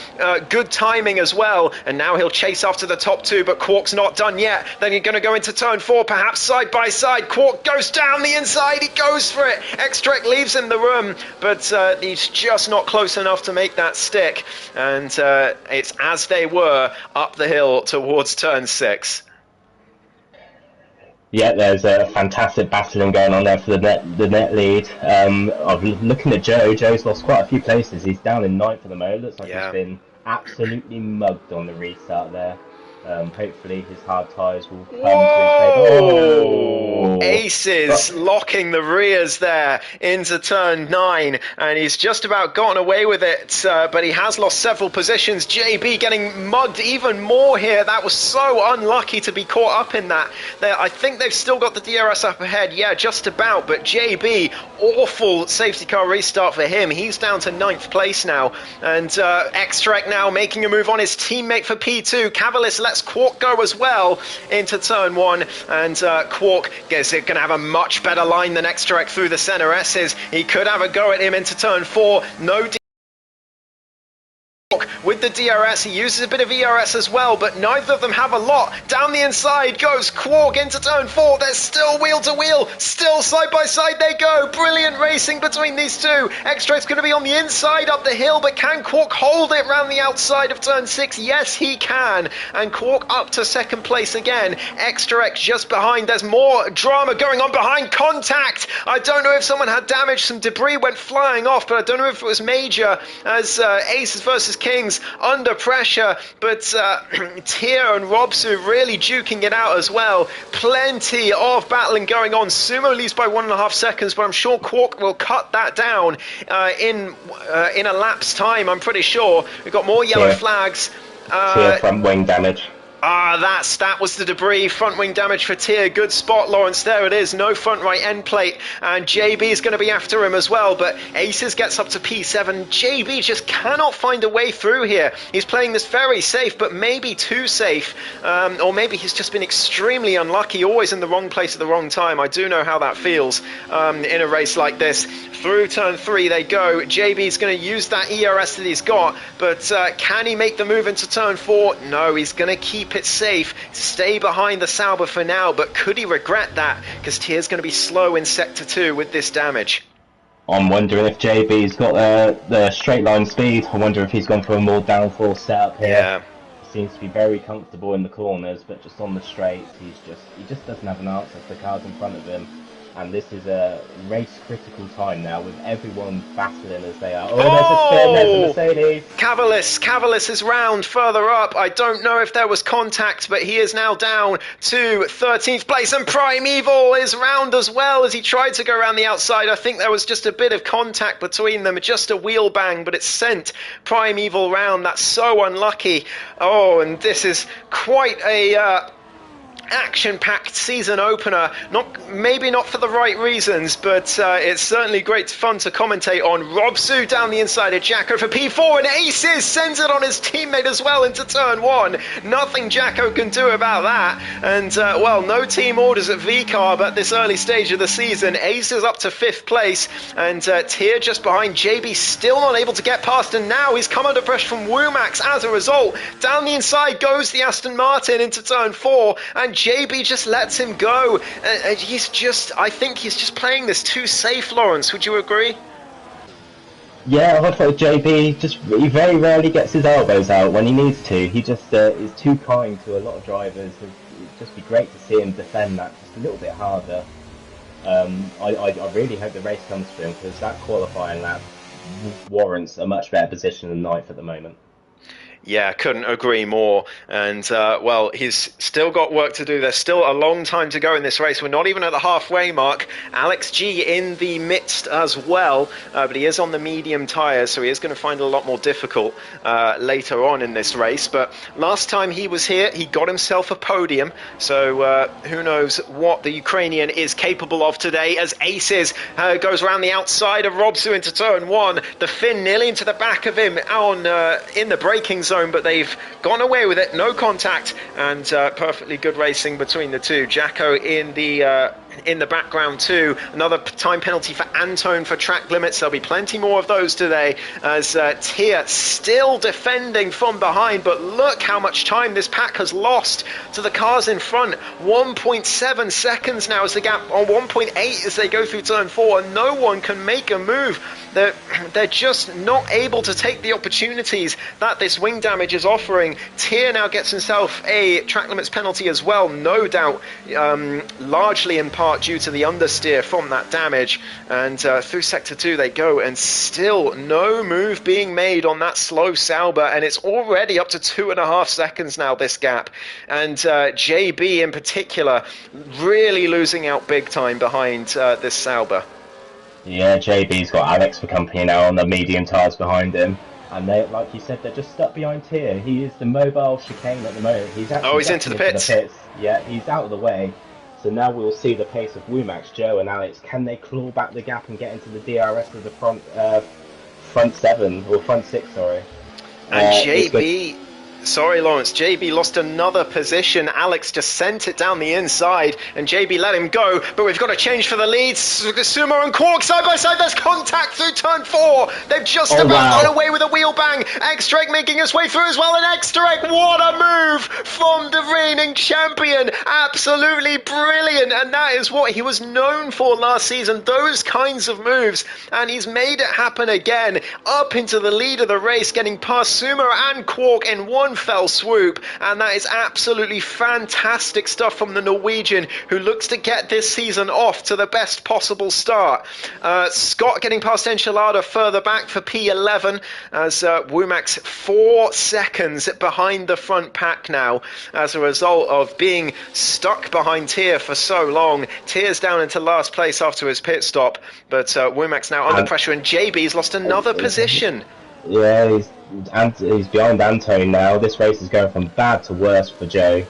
good timing as well, and now he'll chase after the top 2, but Quark's not done yet. Then you're going to go into turn 4, perhaps side by side. Quark goes down the inside, he goes for it. Extrek leaves him the room, but he's just not close enough to make that stick, and it's as they were up the hill towards turn 6. Yeah, there's a fantastic battling going on there for the net lead. I'm looking at Joe. Joe's lost quite a few places. He's down in 9th at the moment. Looks like he's been absolutely mugged on the restart there. Hopefully his hard tyres will come to his favour. Oh! Aces locking the rears there into turn 9, and he's just about gotten away with it, but he has lost several positions. JB getting mugged even more here. That was so unlucky to be caught up in that. I think they've still got the DRS up ahead. Yeah, just about, but JB, awful safety car restart for him. He's down to 9th place now, and X-Trek now making a move on his teammate for P2. Cavalis lets Quark go as well into turn 1, and Quark is going to have a much better line than X-Trek through the center S's. He could have a go at him into turn 4. No with the DRS, he uses a bit of ERS as well, but neither of them have a lot. Down the inside goes Quark into turn 4. They're still wheel to wheel, still side by side they go. Brilliant racing between these two. X-Trek's going to be on the inside up the hill, but can Quark hold it round the outside of turn 6? Yes, he can. And Quark up to 2nd place again. X-Trek just behind. There's more drama going on behind. Contact! I don't know if someone had damage. Some debris went flying off, but I don't know if it was major, as Aces versus Kings under pressure, but Tier and Robsu really duking it out as well. Plenty of battling going on. Sumo leads by 1.5 seconds, but I'm sure Quark will cut that down in a lap's time. I'm pretty sure. We've got more yellow flags. Tier front wing damage. That was the debris. Front wing damage for Tier. Good spot, Lawrence. There it is. No front right end plate. And JB is going to be after him as well. But Aces gets up to P7. JB just cannot find a way through here. He's playing this very safe, but maybe too safe. Or maybe he's just been extremely unlucky. Always in the wrong place at the wrong time. I do know how that feels in a race like this. Through turn 3 they go. JB's going to use that ERS that he's got. But can he make the move into turn 4? No, he's going to keep it safe, stay behind the Sauber for now, but could he regret that? Because Tier's going to be slow in sector 2 with this damage. I'm wondering if JB's got the straight line speed. I wonder if he's gone for a more downforce setup here. Yeah. He seems to be very comfortable in the corners, but just on the straights, he just doesn't have an answer for the cars in front of him. And this is a race critical time now with everyone battling as they are. Oh, there's a spin, there's a Mercedes. Cavalis is round further up. I don't know if there was contact, but he is now down to 13th place. And Primeval is round as well as he tried to go around the outside. I think there was just a bit of contact between them, just a wheel bang, but it sent Primeval round. That's so unlucky. Oh, and this is quite a action-packed season opener. Maybe not for the right reasons, but it's certainly great fun to commentate on. Robsu down the inside of Jacko for P4, and Aces sends it on his teammate as well into turn 1. Nothing Jacko can do about that. And well, no team orders at VCARB at this early stage of the season. Aces up to 5th place, and Tier just behind. JB still not able to get past, and now he's come under pressure from Wumax as a result. Down the inside goes the Aston Martin into turn 4, and JB just lets him go. I think he's just playing this too safe, Lawrence. Would you agree? Yeah, I thought JB he very rarely gets his elbows out when he needs to. He just is too kind to a lot of drivers. It'd just be great to see him defend that just a little bit harder. I really hope the race comes for him, because that qualifying lap warrants a much better position than 9th at the moment. Yeah, couldn't agree more. And, well, he's still got work to do. There's still a long time to go in this race. We're not even at the halfway mark. Alex G in the midst as well, but he is on the medium tyres, so he is going to find it a lot more difficult later on in this race. But last time he was here, he got himself a podium, so who knows what the Ukrainian is capable of today, as Aces goes around the outside of Robsu into turn 1. The Finn nearly into the back of him in the braking zone, but they've gone away with it. No contact, and perfectly good racing between the two. Jacko in the in the background too. Another time penalty for Antone for track limits. There'll be plenty more of those today as Tia still defending from behind, but look how much time this pack has lost to the cars in front. 1.7 seconds now as the gap, or 1.8 as they go through turn 4, and no one can make a move. They're just not able to take the opportunities that this wing damage is offering. Tia now gets himself a track limits penalty as well, no doubt, largely in part due to the understeer from that damage. And through sector 2 they go, and still no move being made on that slow Sauber, and it's already up to 2.5 seconds now, this gap. And JB in particular really losing out big time behind this Sauber. Yeah, JB's got Alex for company now on the medium tyres behind him. And they, like you said, they're just stuck behind Tia. He is the mobile chicane at the moment. He's actually he's into the pits. Yeah, he's out of the way. So now we'll see the pace of Womack, Joe and Alex. Can they claw back the gap and get into the DRS of the front 7, or front 6, sorry. And JB... Sorry, Lawrence. JB lost another position. Alex just sent it down the inside, and JB let him go. But we've got a change for the leads. Sumo and Quark side by side. There's contact through turn 4. They've just about got away with a wheel bang. X-Trek making his way through as well. And X-Trek, what a move from the reigning champion. Absolutely brilliant. And that is what he was known for last season. Those kinds of moves. And he's made it happen again. Up into the lead of the race, getting past Sumo and Quark in one fell swoop, and that is absolutely fantastic stuff from the Norwegian, who looks to get this season off to the best possible start. Scott getting past Enchilada further back for P11 as Womack's 4 seconds behind the front pack now as a result of being stuck behind Tia for so long. Tia's down into last place after his pit stop, but Womack's now under pressure, and JB's lost another position. Yeah, he's behind Antone now. This race is going from bad to worse for Joe.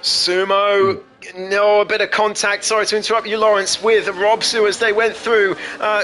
Sumo, no, a bit of contact, sorry to interrupt you, Lawrence, with Robsu as they went through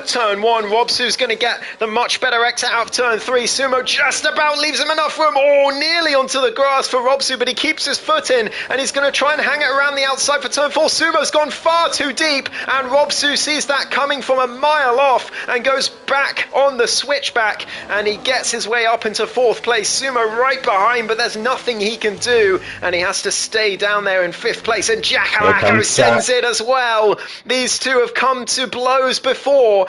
turn 1. Robsu's going to get the much better exit out of turn 3. Sumo just about leaves him enough room, nearly onto the grass for Robsu, but he keeps his foot in, and he's going to try and hang it around the outside for turn 4. Sumo's gone far too deep, and Robsu sees that coming from a mile off and goes back on the switchback, and he gets his way up into 4th place. Sumo right behind, but there's nothing he can do, and he has to stay down there in 5th place, and Jack Alacco sends it as well. These two have come to blows before,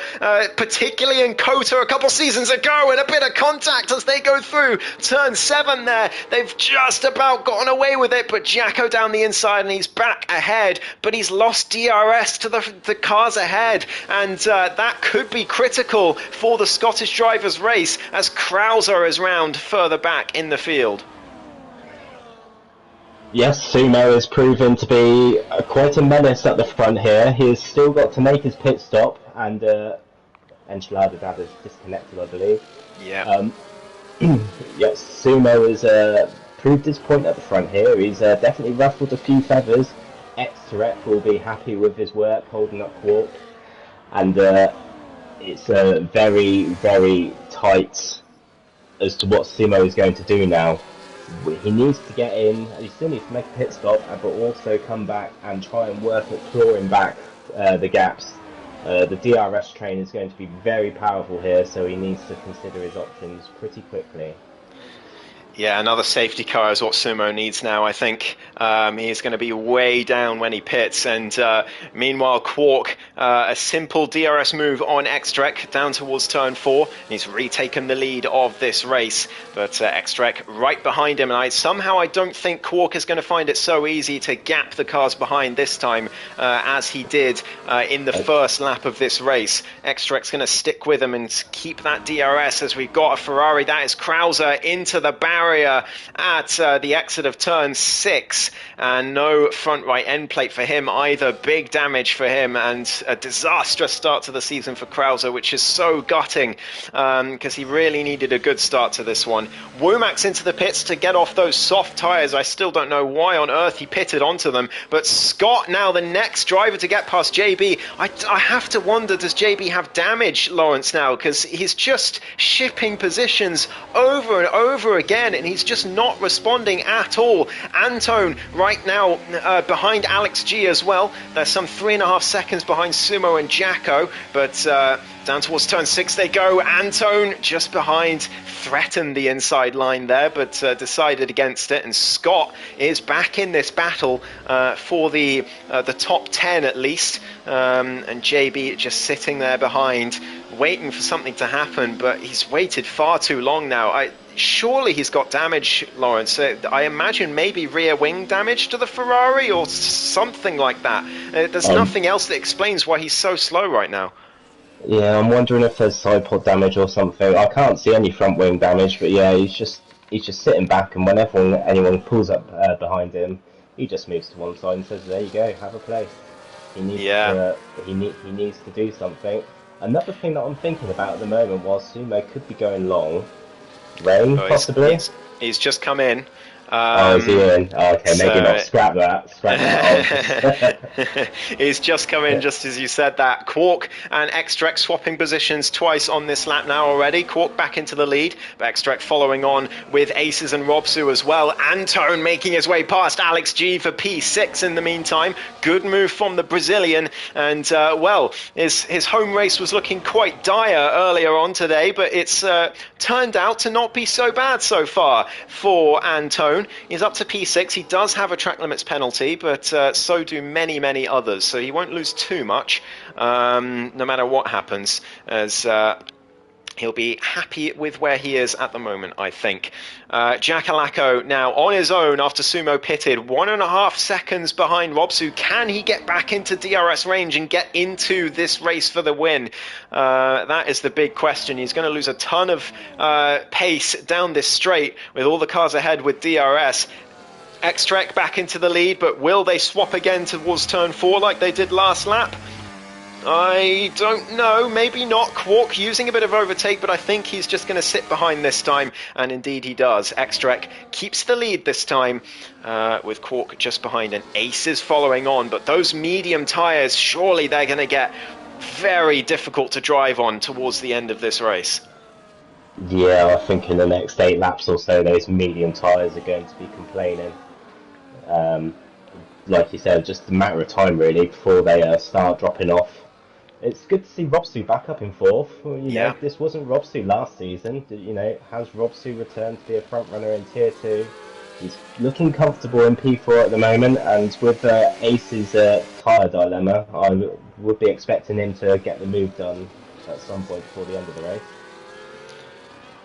particularly in Kota a couple seasons ago, and a bit of contact as they go through turn 7 there. They've just about gotten away with it, but Jacko down the inside, and he's back ahead, but he's lost DRS to the cars ahead, and that could be critical for the Scottish drivers' race as Krauser is round further back in the field. Yes, Sumo has proven to be quite a menace at the front here. He has still got to make his pit stop, and Enchilada Dad is disconnected, I believe. Yeah. Yes, Sumo has proved his point at the front here. He's definitely ruffled a few feathers. X-Rep will be happy with his work holding up Quark, and it's very, very tight as to what Sumo is going to do now. He needs to get in, he still needs to make a pit stop, but also come back and try and work at clawing back the gaps. The DRS train is going to be very powerful here, so he needs to consider his options pretty quickly. Yeah, another safety car is what Sumo needs now, I think. He's going to be way down when he pits. And meanwhile, Quark, a simple DRS move on X-Trek down towards turn 4. He's retaken the lead of this race. But X-Trek right behind him. And I don't think Quark is going to find it so easy to gap the cars behind this time as he did in the first lap of this race. X-Trek's going to stick with him and keep that DRS as we've got a Ferrari. That is Krauser into the barrier at the exit of turn 6, and no front right end plate for him either. Big damage for him, and a disastrous start to the season for Krauser, which is so gutting because he really needed a good start to this one. Womack's into the pits to get off those soft tyres. I still don't know why on earth he pitted onto them, but Scott now the next driver to get past JB. I have to wonder, does JB have damage, Lawrence, now, because he's just shipping positions over and over again. 10, and he's just not responding at all. Antone right now behind Alex G as well. There's some 3.5 seconds behind Sumo and Jacko, but down towards turn 6 they go. Antone just behind, threatened the inside line there, but decided against it. And Scott is back in this battle for the top 10 at least. And JB just sitting there behind, waiting for something to happen, but he's waited far too long now. Surely he's got damage, Lawrence. I imagine maybe rear wing damage to the Ferrari or something like that. There's nothing else that explains why he's so slow right now. Yeah, I'm wondering if there's side pod damage or something. I can't see any front wing damage, but yeah, he's just sitting back, and whenever anyone pulls up behind him, he just moves to one side and says, "There you go, have a place." He needs he needs to do something. Another thing that I'm thinking about at the moment was Sumo could be going long. Rain, possibly. He's just come in. Is he in? Oh, okay, maybe not. Scrap that. He's just come in just as you said that. Quark and Xtrek swapping positions twice on this lap now already. Quark back into the lead, but Xtrek following on with Aces and Robsu as well. Antone making his way past Alex G for P6 in the meantime. Good move from the Brazilian, and well, his home race was looking quite dire earlier on today, but it's turned out to not be so bad so far for Antone. He's up to P6. He does have a track limits penalty, but so do many others, so he won't lose too much no matter what happens, as he'll be happy with where he is at the moment, I think. Jack Alako now on his own after Sumo pitted, 1.5 seconds behind Robsu. Can he get back into DRS range and get into this race for the win? That is the big question. He's going to lose a ton of pace down this straight with all the cars ahead with DRS. Xtrek back into the lead, but will they swap again towards turn 4 like they did last lap? I don't know, maybe not. Quark using a bit of overtake, but I think he's just going to sit behind this time, and indeed he does. Xtrek keeps the lead this time, with Quark just behind, and Aces following on, but those medium tyres, surely they're going to get very difficult to drive on towards the end of this race. Yeah, I think in the next 8 laps or so, those medium tyres are going to be complaining. Like you said, just a matter of time really before they start dropping off. It's good to see Robsu back up in 4th. You know, this wasn't Robsu last season. You know, has Robsu returned to be a front runner in Tier 2? He's looking comfortable in P4 at the moment, and with Ace's tyre dilemma, I would be expecting him to get the move done at some point before the end of the race.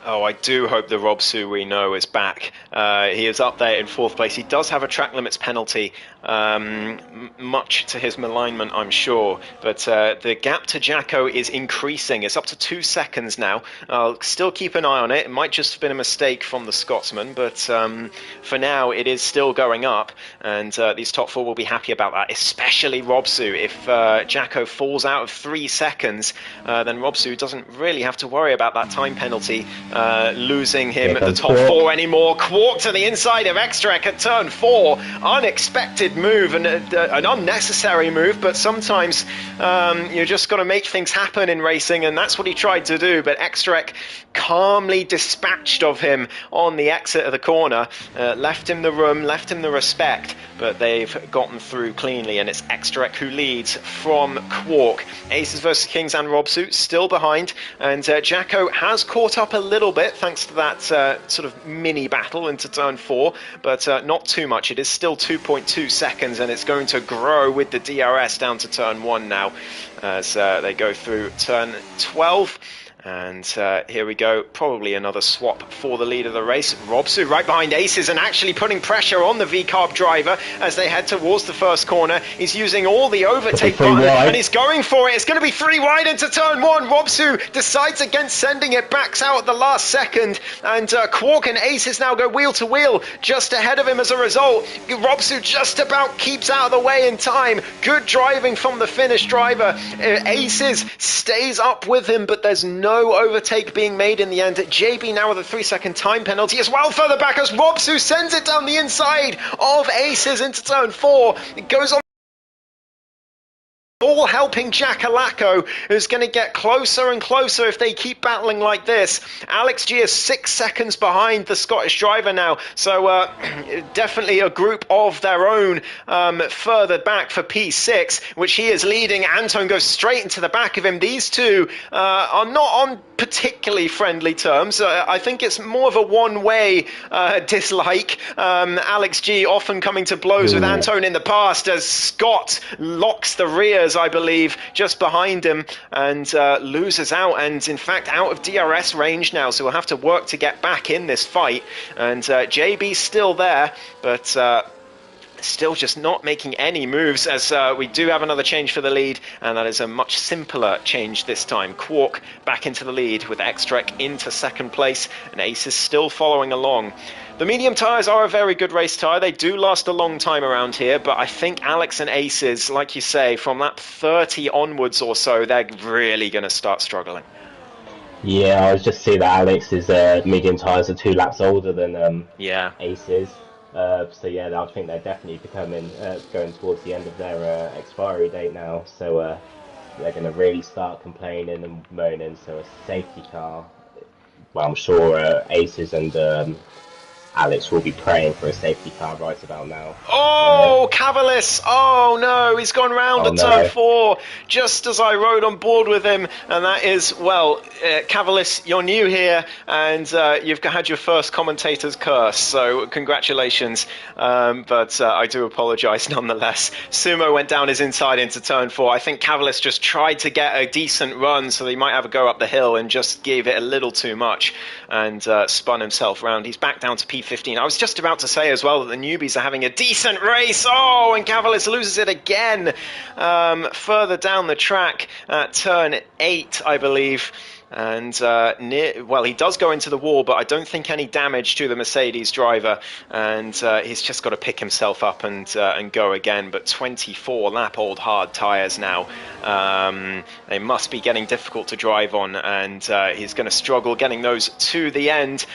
Oh, I do hope the Robsu we know is back. He is up there in 4th place. He does have a track limits penalty, much to his malignment, I'm sure. But the gap to Jacko is increasing. It's up to 2 seconds now. I'll still keep an eye on it. It might just have been a mistake from the Scotsman, but for now it is still going up. And these top 4 will be happy about that, especially Robsu. If Jacko falls out of 3 seconds, then Robsu doesn't really have to worry about that time penalty. Losing him at the top 4 anymore. Quark to the inside of Xtrek at turn 4. Unexpected move and an unnecessary move, but sometimes you just got to make things happen in racing, and that's what he tried to do. But Xtrek calmly dispatched of him on the exit of the corner, left him the room, left him the respect, but they've gotten through cleanly, and it's Xtrek who leads from Quark. Aces versus Kings and Robsu still behind, and Jacko has caught up a little bit thanks to that sort of mini battle into turn 4, but not too much. It is still 2.2 seconds, and it's going to grow with the DRS down to turn 1 now as they go through turn 12. And here we go, probably another swap for the lead of the race. Robsu right behind Aces and actually putting pressure on the V-Carb driver as they head towards the first corner. He's using all the overtake button and he's going for it. It's going to be 3 wide into turn 1. Robsu decides against sending it, backs out at the last second, and Quark and Aces now go wheel to wheel just ahead of him as a result. Robsu just about keeps out of the way in time. Good driving from the Finnish driver. Aces stays up with him, but there's no overtake being made in the end. JB now with a 3-second time penalty as well further back as Robsu sends it down the inside of Aces into turn 4. It goes on all helping Jack Alacco, who's going to get closer and closer if they keep battling like this. Alex G is 6 seconds behind the Scottish driver now, so definitely a group of their own further back for P6, which he is leading. Anton goes straight into the back of him. These two are not on particularly friendly terms. I think it's more of a one-way dislike. Alex G often coming to blows with Anton in the past as Scott locks the rears, I believe, just behind him and loses out, and in fact out of DRS range now, so we'll have to work to get back in this fight. And JB's still there, but still just not making any moves, as we do have another change for the lead, and that is a much simpler change this time. Quark back into the lead with Xtrek into second place, and Ace is still following along. The medium tyres are a very good race tyre. They do last a long time around here, but I think Alex and Aces, like you say, from lap 30 onwards or so, they're really going to start struggling. Yeah, I was just seeing that Alex's medium tyres are 2 laps older than Aces. So yeah, I think they're definitely becoming going towards the end of their expiry date now. So they're going to really start complaining and moaning. So a safety car, well, I'm sure Aces and Alex will be praying for a safety car right about now. Oh, Cavalis! Oh no, he's gone round at turn 4, just as I rode on board with him, and that is, well, Cavalis, you're new here, and you've had your first commentator's curse, so congratulations, but I do apologise nonetheless. Sumo went down his inside into turn 4. I think Cavalis just tried to get a decent run, so he might have a go up the hill, and just gave it a little too much, and spun himself round. He's back down to P15. I was just about to say as well that the newbies are having a decent race. Oh, and Cavalis loses it again further down the track at turn 8, I believe. And well, he does go into the wall, but I don't think any damage to the Mercedes driver, and he's just got to pick himself up and go again. But 24 lap old hard tyres now. They must be getting difficult to drive on, and he's going to struggle getting those to the end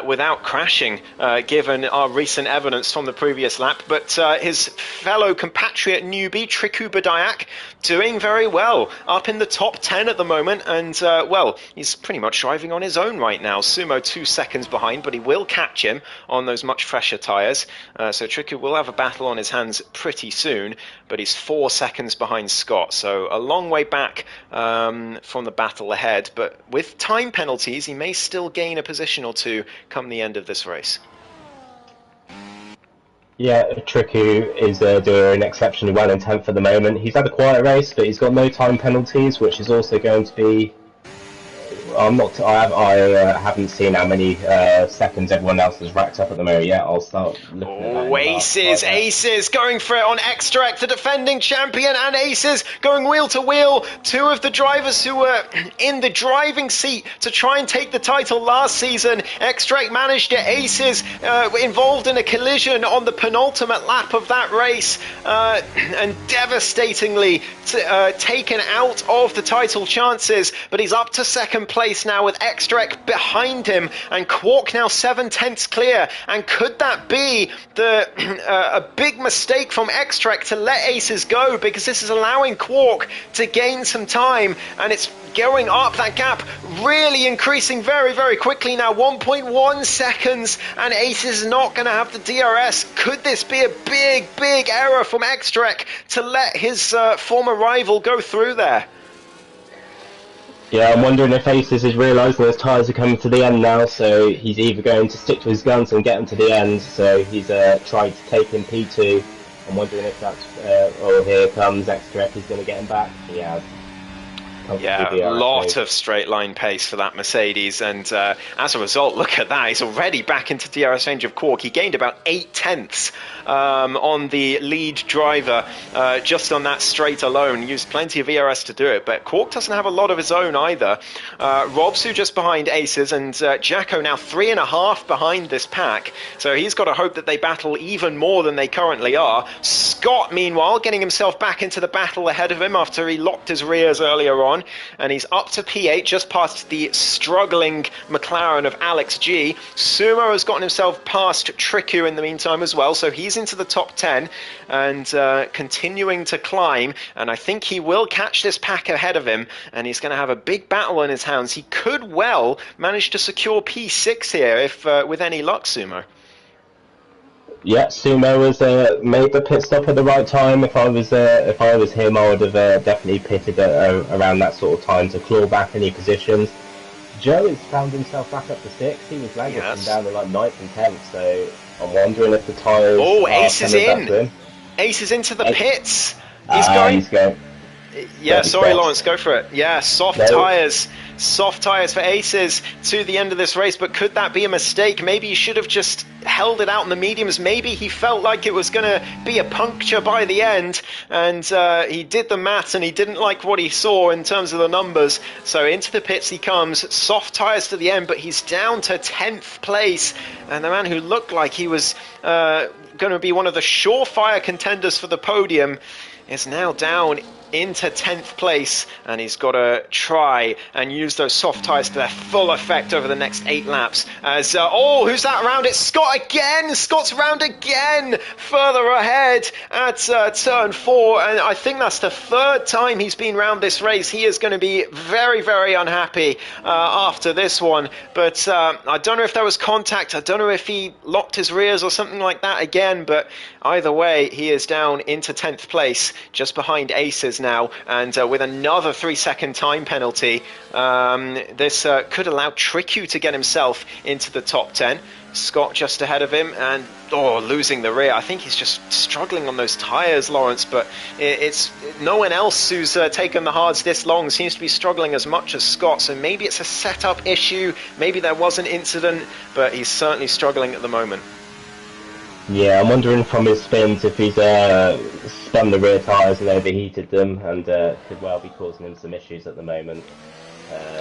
without crashing, given our recent evidence from the previous lap. But his fellow compatriot newbie Triku Badayak doing very well, up in the top 10 at the moment, and well, he's pretty much driving on his own right now. Sumo 2 seconds behind, but he will catch him on those much fresher tyres. So Triku will have a battle on his hands pretty soon, but he's 4 seconds behind Scott. So a long way back from the battle ahead. But with time penalties, he may still gain a position or two come the end of this race. Yeah, Triku is doing exceptionally well in 10th at the moment. He's had a quiet race, but he's got no time penalties, which is also going to be... I haven't seen how many seconds everyone else has racked up at the moment yet. I'll start looking at that. Aces going for it on Xtrek, the defending champion, and Aces going wheel to wheel. 2 of the drivers who were in the driving seat to try and take the title last season. Xtrek managed it. Aces involved in a collision on the penultimate lap of that race, and devastatingly taken out of the title chances, but he's up to second place now with Xtrek behind him, and Quark now 7/10 clear. And could that be a big mistake from Xtrek to let Aces go, because this is allowing Quark to gain some time, and it's going up, that gap really increasing very, very quickly now, 1.1 seconds, and Aces is not going to have the DRS. Could this be a big error from Xtrek to let his former rival go through there? Yeah, I'm wondering if Aces has realised that his tyres are coming to the end now, so he's either going to stick to his guns and get them to the end, so he's tried to take in P2. I'm wondering if that's... oh, here comes Xtrek, he's going to get him back. He has. Yeah, a lot of straight line pace for that Mercedes, and as a result, look at that, he's already back into DRS range of Quark. He gained about 0.8 on the lead driver just on that straight alone. Used plenty of ERS to do it, but Quark doesn't have a lot of his own either. Robsu just behind Aces, and Jacko now 3.5 behind this pack, so he's got to hope that they battle even more than they currently are. Scott, meanwhile, getting himself back into the battle ahead of him after he locked his rears earlier on. on, and he's up to P8, just past the struggling McLaren of Alex G. Sumo has gotten himself past Triku in the meantime as well, so he's into the top 10 and continuing to climb, and I think he will catch this pack ahead of him, and he's going to have a big battle in his hands. He could well manage to secure P6 here if with any luck, Sumo. Yeah, Sumo has made the pit stop at the right time. If I was him, I would have definitely pitted around that sort of time to claw back any positions. Joe has found himself back up to 6th. He was languishing down to like 9th and 10th, so I'm wondering if the tyres. Oh, Ace is in. Ace is into the pits. He's going. Yeah, sorry, Lawrence, go for it. Yeah, soft tyres for Aces to the end of this race, but could that be a mistake? Maybe he should have just held it out in the mediums. Maybe he felt like it was going to be a puncture by the end, and he did the maths and he didn't like what he saw in terms of the numbers. So into the pits he comes, soft tyres to the end, but he's down to 10th place, and the man who looked like he was going to be one of the surefire contenders for the podium is now down into 10th place, and he's got to try and use those soft tyres to their full effect over the next 8 laps. As oh, who's that around it? Scott again! Scott's around again! Further ahead at turn 4, and I think that's the 3rd time he's been round this race. He is going to be very, very unhappy after this one, but I don't know if there was contact. I don't know if he locked his rears or something like that again, but either way, he is down into 10th place, just behind Aces now, and with another 3-second time penalty, this could allow Triku to get himself into the top 10. Scott just ahead of him, and losing the rear. I think he's just struggling on those tyres, Lawrence, but it's no one else who's taken the hards this long seems to be struggling as much as Scott, so maybe it's a setup issue, maybe there was an incident, but he's certainly struggling at the moment. Yeah, I'm wondering from his spins if he's spun the rear tyres and overheated them, and could well be causing him some issues at the moment.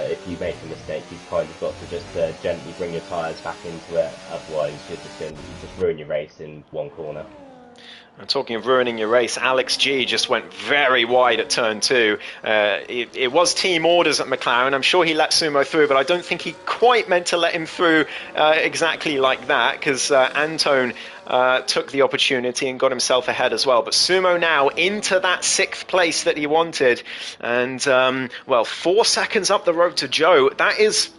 If you make a mistake, you've kind of got to just gently bring your tyres back into it, otherwise you're just going to ruin your race in one corner. And talking of ruining your race, Alex G just went very wide at turn 2. It was team orders at McLaren. I'm sure he let Sumo through, but I don't think he quite meant to let him through exactly like that, because Antone took the opportunity and got himself ahead as well. But Sumo now into that 6th place that he wanted. And, 4 seconds up the road to Joe. That is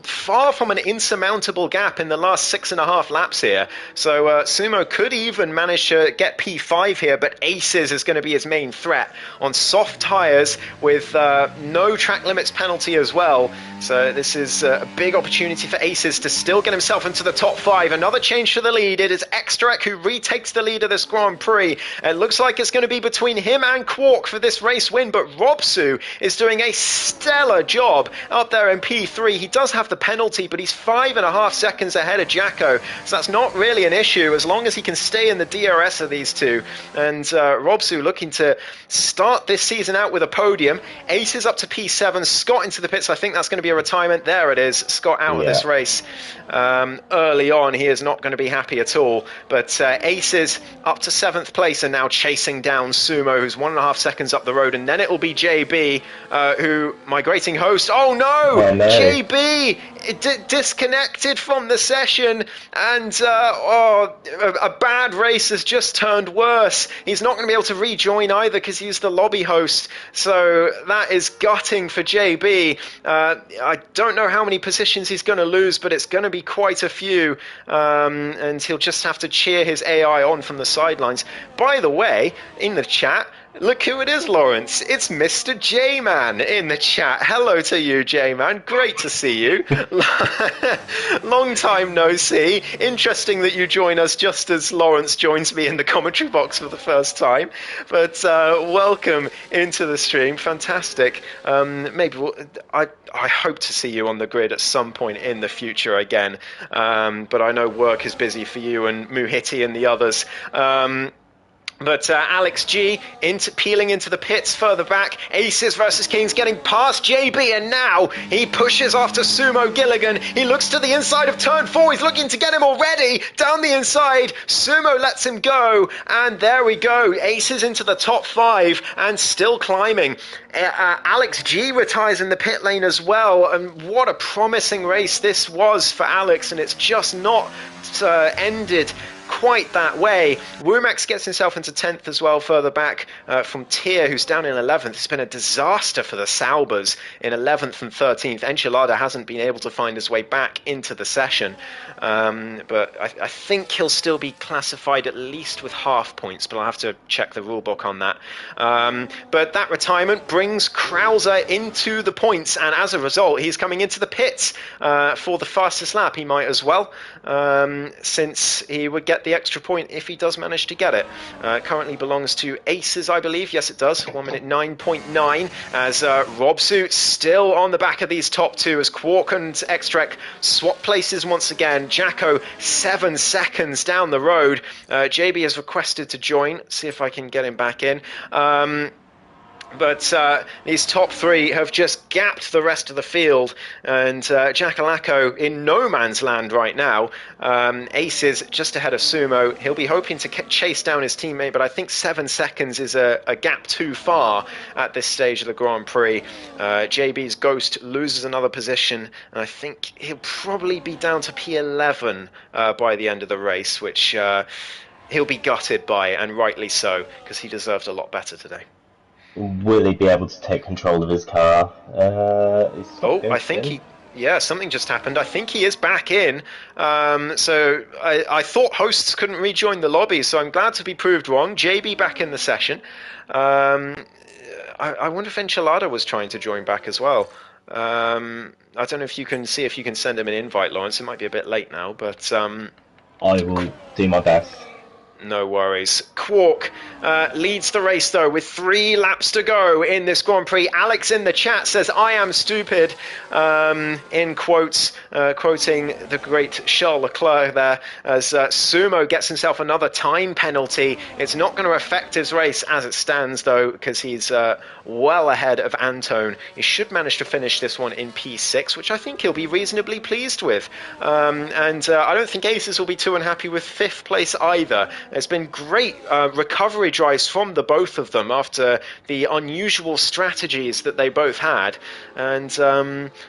far from an insurmountable gap in the last 6.5 laps here. So Sumo could even manage to get P5 here, but Aces is going to be his main threat on soft tyres with no track limits penalty as well. So this is a big opportunity for Aces to still get himself into the top 5. Another change to the lead. It is Extrac who retakes the lead of this Grand Prix. It looks like it's going to be between him and Quark for this race win, but Robsu is doing a stellar job out there in P3. He does have the penalty, but he's 5.5 seconds ahead of Jacko, so that's not really an issue as long as he can stay in the DRS of these two. And Robsu looking to start this season out with a podium. Ace is up to P7, Scott into the pits. I think that's going to be a retirement. There it is, Scott out of this race early on. He is not going to be happy at all, but Ace is up to 7th place and now chasing down Sumo, who's 1.5 seconds up the road, and then it will be JB who, migrating host, oh no! JB disconnected from the session, and a bad race has just turned worse. He's not going to be able to rejoin either because he's the lobby host, so that is gutting for JB. I don't know how many positions he's going to lose, but it's going to be quite a few, and he'll just have to cheer his AI on from the sidelines. By the way, in the chat, look who it is, Lawrence. It's Mr. J-Man in the chat. Hello to you, J-Man. Great to see you. Long time no see. Interesting that you join us just as Lawrence joins me in the commentary box for the first time. But welcome into the stream. Fantastic. I hope to see you on the grid at some point in the future again. But I know work is busy for you and Muhiti and the others. But Alex G peeling into the pits further back. Aces versus Kings getting past JB, and now he pushes after Sumo Gilligan. He looks to the inside of turn 4. He's looking to get him already. Down the inside. Sumo lets him go. And there we go. Aces into the top 5 and still climbing. Alex G retires in the pit lane as well. And what a promising race this was for Alex. And it's just not ended quite that way. Womax gets himself into 10th as well, further back from Tier, who's down in 11th. It's been a disaster for the Saubers in 11th and 13th. Enchilada hasn't been able to find his way back into the session, but I think he'll still be classified at least with half points, but I'll have to check the rulebook on that. But that retirement brings Krauser into the points, and as a result, he's coming into the pits for the fastest lap. He might as well, since he would get the extra point if he does manage to get it. Currently belongs to Aces, I believe. Yes, it does. 1 minute 9.9 as Robsuit still on the back of these top two as Quark and Extrek swap places once again. Jacko 7 seconds down the road. JB has requested to join. See if I can get him back in. But these top 3 have just gapped the rest of the field, and Jackalacco in no man's land right now. Aces just ahead of Sumo. He'll be hoping to chase down his teammate, but I think 7 seconds is a gap too far at this stage of the Grand Prix. JB's Ghost loses another position, and I think he'll probably be down to P11 by the end of the race, which he'll be gutted by, and rightly so, because he deserved a lot better today. Will he be able to take control of his car? I think something just happened. I think he is back in. So I thought hosts couldn't rejoin the lobby, so I'm glad to be proved wrong. JB back in the session. I wonder if Enchilada was trying to join back as well. I don't know if you can see if you can send him an invite, Lawrence. It might be a bit late now, but I will do my best. No worries. Quark leads the race, though, with 3 laps to go in this Grand Prix. Alex in the chat says, "I am stupid," in quotes, quoting the great Charles Leclerc there, as Sumo gets himself another time penalty. It's not going to affect his race as it stands, though, because he's well ahead of Antone. He should manage to finish this one in P6, which I think he'll be reasonably pleased with. And I don't think Aces will be too unhappy with 5th place either. There's been great recovery drives from the both of them after the unusual strategies that they both had, and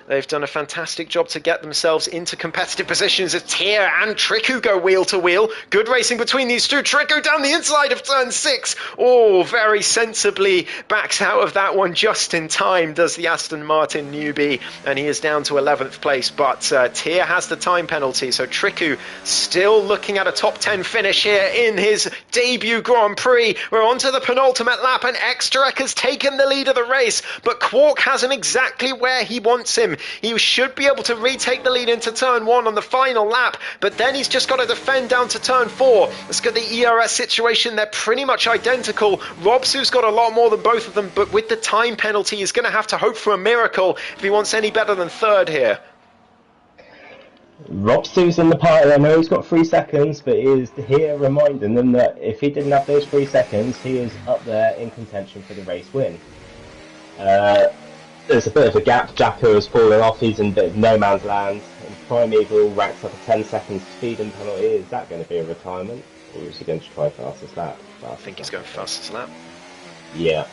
they've done a fantastic job to get themselves into competitive positions as Tier and Triku go wheel to wheel. Good racing between these two. Triku down the inside of turn 6. Oh, very sensibly backs out of that one just in time, does the Aston Martin newbie, and he is down to 11th place, but Tier has the time penalty, so Triku still looking at a top 10 finish here in his debut Grand Prix. We're on to the penultimate lap, and Extrek has taken the lead of the race, but Quark has him exactly where he wants him. He should be able to retake the lead into turn 1 on the final lap, but then he's just got to defend down to turn 4. Let's get the ERS situation. They're pretty much identical. Robsu's got a lot more than both of them, but with the time penalty, he's going to have to hope for a miracle if he wants any better than 3rd here. Robsu's in the party. I know he's got 3 seconds, but he is here reminding them that if he didn't have those 3 seconds, he is up there in contention for the race win. There's a bit of a gap. Jacko has fallen off. He's in a bit of no man's land. And Primeval racks up a 10 seconds speeding penalty. Is that going to be a retirement, or is he going to try fastest lap? I think he's going fastest lap. Yeah.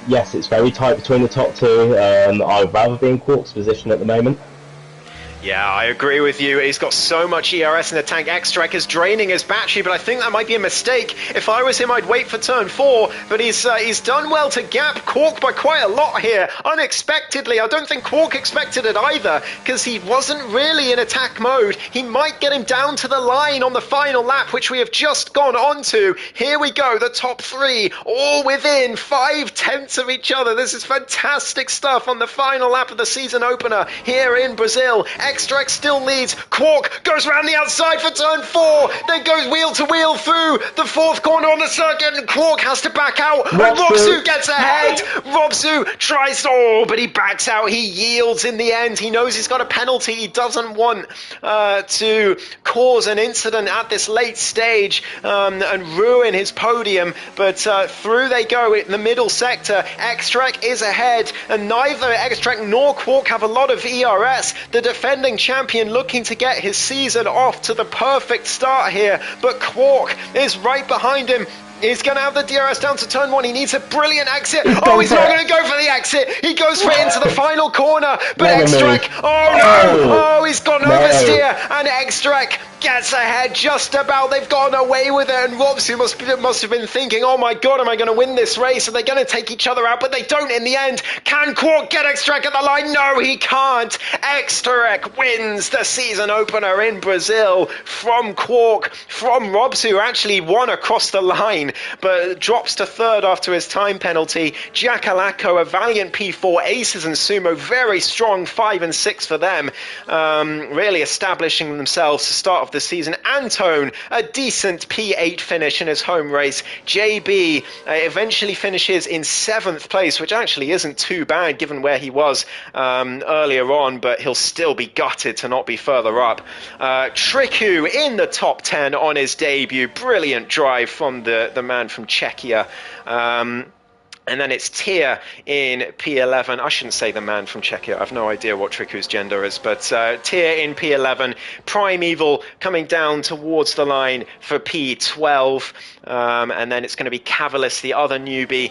Yes, it's very tight between the top 2. I'd rather be in Quark's position at the moment. Yeah, I agree with you. He's got so much ERS in the tank. Extrek is draining his battery, but I think that might be a mistake. If I was him, I'd wait for turn 4, but he's done well to gap Quark by quite a lot here, unexpectedly. I don't think Quark expected it either, because he wasn't really in attack mode. He might get him down to the line on the final lap, which we have just gone on to. Here we go, the top 3, all within 5/10 of each other. This is fantastic stuff on the final lap of the season opener here in Brazil. Extract still leads. Quark goes round the outside for turn 4, then goes wheel to wheel through the 4th corner on the circuit, and Quark has to back out, and Robsu gets ahead. Robsu tries, but he backs out. He yields in the end. He knows he's got a penalty. He doesn't want to cause an incident at this late stage and ruin his podium, but through they go in the middle sector. Extract is ahead, and neither Extract nor Quark have a lot of ERS. The defending champion looking to get his season off to the perfect start here, but Quark is right behind him. He's going to have the DRS down to turn 1. He needs a brilliant exit. He's not going to go for the exit. He goes for it into the final corner. But Extract, he's gone over steer. And Extract gets ahead just about. They've gotten away with it. And Robsu must have been thinking, oh my god, am I going to win this race? Are they going to take each other out? But they don't in the end. Can Quark get Extract at the line? No, he can't. Extract wins the season opener in Brazil from Quark, from Robsu, who actually won across the line, but drops to 3rd after his time penalty. Jakalako, a valiant P4, Aces and Sumo, very strong 5 and 6 for them, really establishing themselves to start off the season. Antone, a decent P8 finish in his home race. JB eventually finishes in 7th place, which actually isn't too bad given where he was earlier on, but he'll still be gutted to not be further up. Triku in the top 10 on his debut. Brilliant drive from the man from Czechia. And then it's Tia in P11. I shouldn't say the man from Czechia. I have no idea what Triku's gender is. But Tia in P11. Primeval coming down towards the line for P12. And then it's going to be Cavalis, the other newbie,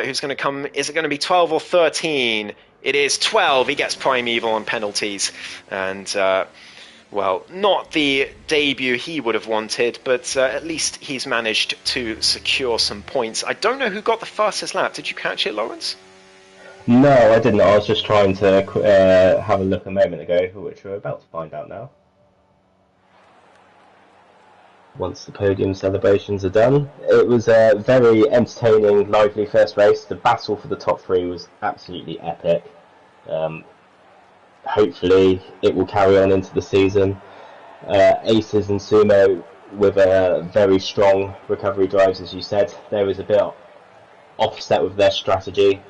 who's going to come. Is it going to be 12 or 13? It is 12. He gets Primeval on penalties. And well, not the debut he would have wanted, but at least he's managed to secure some points. I don't know who got the fastest lap. Did you catch it, Lawrence? No, I didn't. I was just trying to have a look a moment ago, which we're about to find out now. Once the podium celebrations are done. It was a very entertaining, lively first race. The battle for the top 3 was absolutely epic. Hopefully it will carry on into the season. Aces and Sumo with very strong recovery drives, as you said. There was a bit offset with their strategy.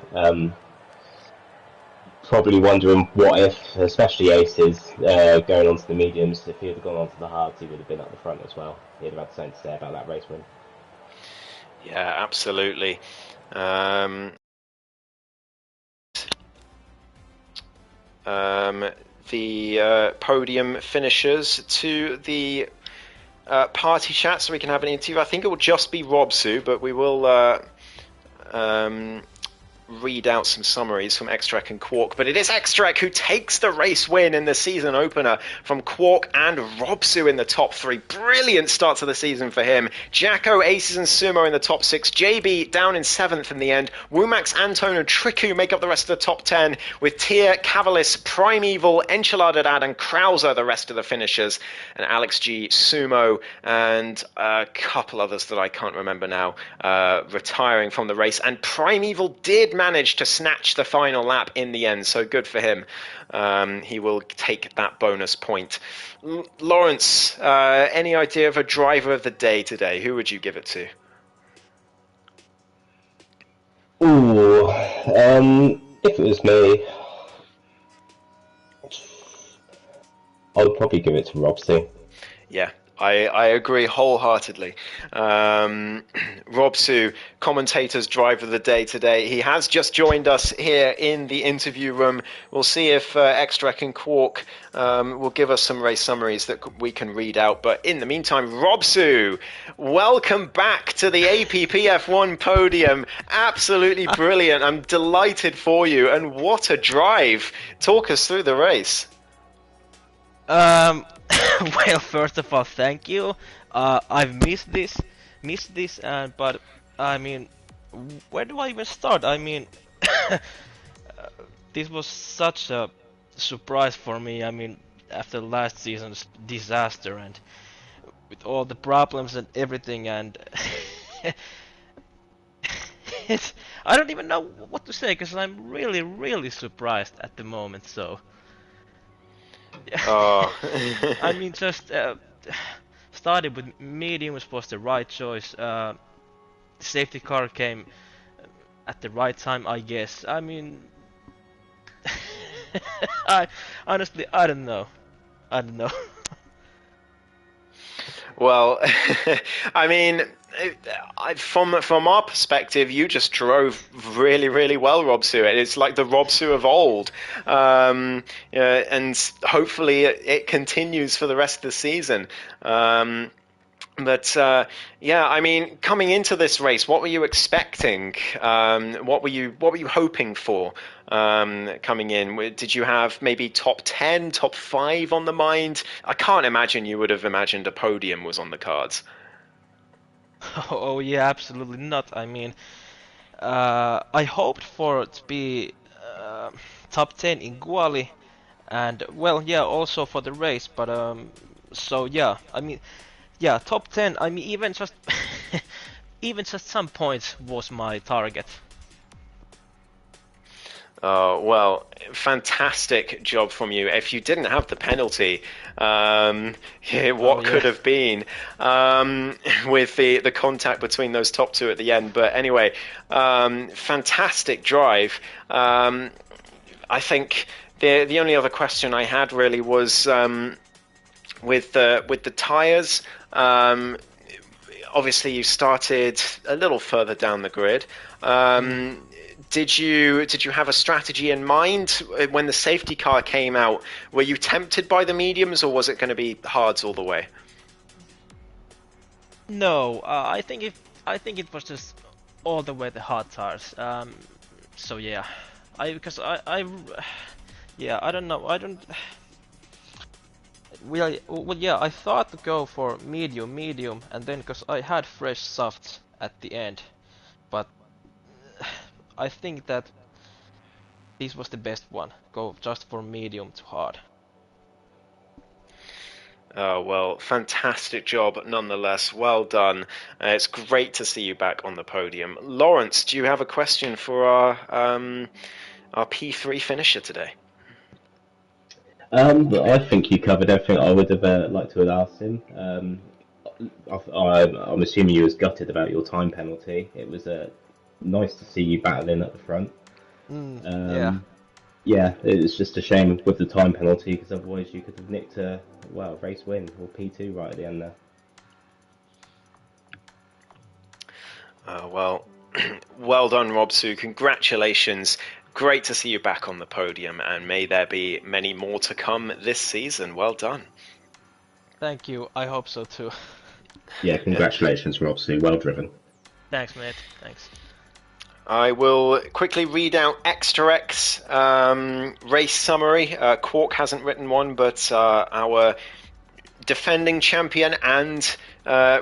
Probably wondering what if, especially Aces, going on to the mediums. If he had gone on to the hards, he would have been at the front as well. He'd have had something to say about that race win. Yeah, absolutely. The podium finishers to the party chat so we can have an interview. I think it will just be Robsu, but we will read out some summaries from Extract and Quark. But it is Extract who takes the race win in the season opener from Quark and Robsu in the top 3. Brilliant start to the season for him. Jacko, Aces and Sumo in the top 6. JB down in 7th in the end. Wumax, Antone and Triku make up the rest of the top 10, with Tia, Cavalis, Primeval, Enchilada Dad and Krauser the rest of the finishers, and Alex G, Sumo and a couple others that I can't remember now retiring from the race. And Primeval did manage to snatch the final lap in the end, so good for him. He will take that bonus point. Lawrence, any idea of a driver of the day today? Who would you give it to? Ooh, if it was me, I would probably give it to Robsy. Yeah, I agree wholeheartedly. Robsu, commentator's driver of the day today. He has just joined us here in the interview room. We'll see if Extract and Quark will give us some race summaries that we can read out. But in the meantime, Robsu, welcome back to the APPF1 podium. Absolutely brilliant. I'm delighted for you. And what a drive. Talk us through the race. Well, first of all, thank you. I've missed this, but I mean, where do I even start? I mean, this was such a surprise for me. I mean, after last season's disaster and with all the problems and everything, and I don't even know what to say because I'm really, really surprised at the moment. So. Oh. I mean, just started with mediums was the right choice. Safety car came at the right time, I guess. I mean, I honestly, I don't know. I don't know. Well, I mean, from our perspective, you just drove really, really well, Rob Sue. It's like the Rob Sue of old, and hopefully it continues for the rest of the season. But yeah, I mean, coming into this race, what were you expecting? What were you hoping for coming in? Did you have maybe top 10, top 5 on the mind? I can't imagine you would have imagined a podium was on the cards. Oh yeah, absolutely not. I mean, I hoped for it to be top 10 in quali, and well, yeah, also for the race. But so yeah, I mean, yeah, top 10. I mean, even just even just some points was my target. Oh, well, fantastic job from you. If you didn't have the penalty, yeah, Oh what yeah. could have been with the contact between those top two at the end? But anyway, fantastic drive. I think the only other question I had really was with the tires. Obviously, you started a little further down the grid. Mm. Did you have a strategy in mind when the safety car came out? Were you tempted by the mediums, or was it going to be hards all the way? No, I think it was just all the way the hard tires. So yeah, because yeah, I don't know, I don't. Well, yeah, I thought to go for medium, and then because I had fresh softs at the end, but I think that this was the best one. Go just for medium to hard. Oh, well, fantastic job nonetheless. Well done. It's great to see you back on the podium. Lawrence, do you have a question for our P3 finisher today? I think you covered everything I would have liked to have asked him. I'm assuming you was gutted about your time penalty. It was nice to see you battling at the front. Yeah. Um, yeah, it's just a shame with the time penalty because otherwise you could have nicked a race win or P2 right at the end there. Well, well done, Robsu. Congratulations. Great to see you back on the podium, and may there be many more to come this season. Well done. Thank you. I hope so too. Yeah, congratulations, Robsy. Well driven. Thanks, mate. Thanks. I will quickly read out Extra X race summary. Quark hasn't written one, but our defending champion and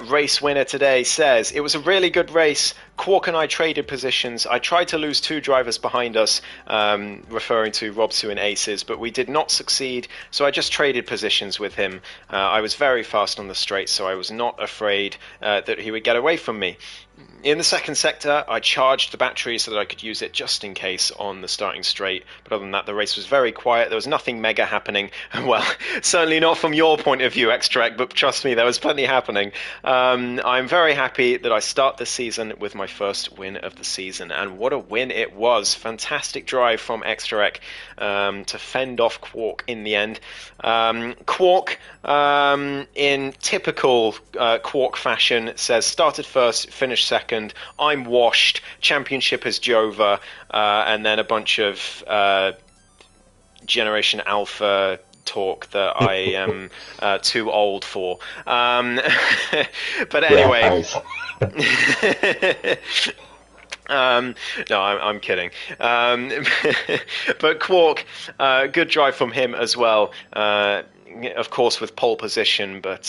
race winner today says, "It was a really good race. Quark and I traded positions. I tried to lose two drivers behind us," referring to Robsu and Aces, "but we did not succeed, so I just traded positions with him. I was very fast on the straight, so I was not afraid that he would get away from me. In the second sector, I charged the battery so that I could use it just in case on the starting straight. But other than that, the race was very quiet. There was nothing mega happening. Well, certainly not from your point of view, Extract, but trust me, there was plenty happening. I'm very happy that I start this season with my first win of the season. And what a win it was. Fantastic drive from Extract to fend off Quark in the end. Quark, in typical Quark fashion, says started first, finished second. I'm washed. Championship is Jova, and then a bunch of Generation Alpha talk that I am too old for. But anyway. No, I'm kidding. But Quark, good drive from him as well. of course, with pole position, but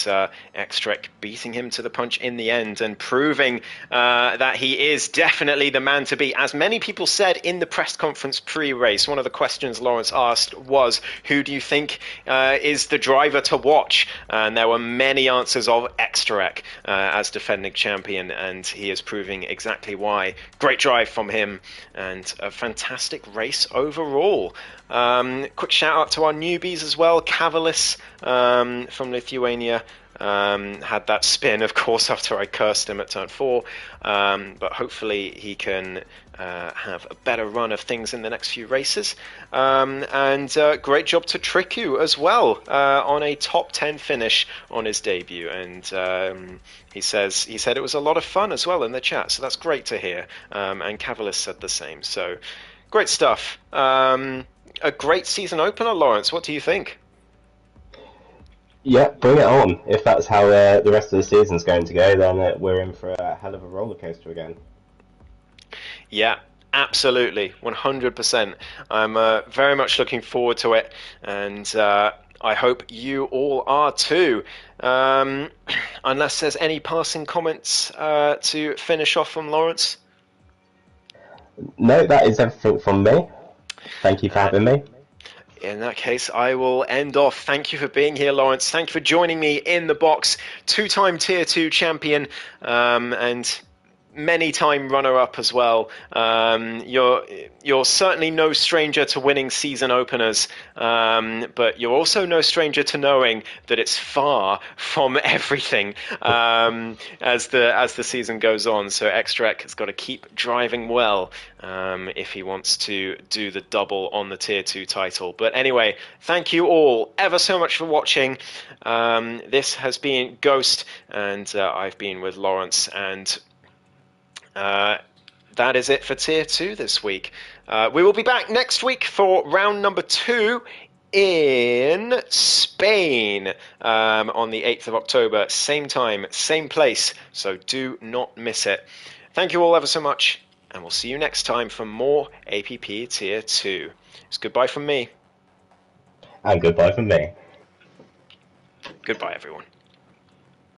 Ekstrek beating him to the punch in the end and proving that he is definitely the man to beat. As many people said in the press conference pre-race, one of the questions Lawrence asked was, who do you think is the driver to watch? And there were many answers of Ekstrek as defending champion, and he is proving exactly why. Great drive from him, and a fantastic race overall. Quick shout out to our newbies as well. Cavalis from Lithuania had that spin, of course, after I cursed him at turn 4, but hopefully he can have a better run of things in the next few races. And great job to Triku as well on a top 10 finish on his debut, and he said it was a lot of fun as well in the chat, so that's great to hear. And Cavalis said the same, so great stuff. A great season opener, Lawrence. What do you think? Yeah, bring it on. If that's how the rest of the season's going to go, then we're in for a hell of a roller coaster again. Yeah, absolutely, 100%. I'm very much looking forward to it, and I hope you all are too. Unless there's any passing comments to finish off from Lawrence? No, that is everything from me. Thank you for having me. In that case, I will end off. Thank you for being here, Lawrence. Thank you for joining me in the box. Two-time Tier 2 champion, and many-time runner-up as well. You're certainly no stranger to winning season openers, but you're also no stranger to knowing that it's far from everything as the season goes on. So Ekstrek has got to keep driving well if he wants to do the double on the Tier 2 title. But anyway, thank you all ever so much for watching. This has been Ghost, and I've been with Lawrence, and that is it for Tier 2 this week. We will be back next week for round number 2 in Spain on the 8th of October. Same time, same place, so do not miss it. Thank you all ever so much, and we'll see you next time for more APP Tier 2. It's goodbye from me. And goodbye from me. Goodbye, everyone.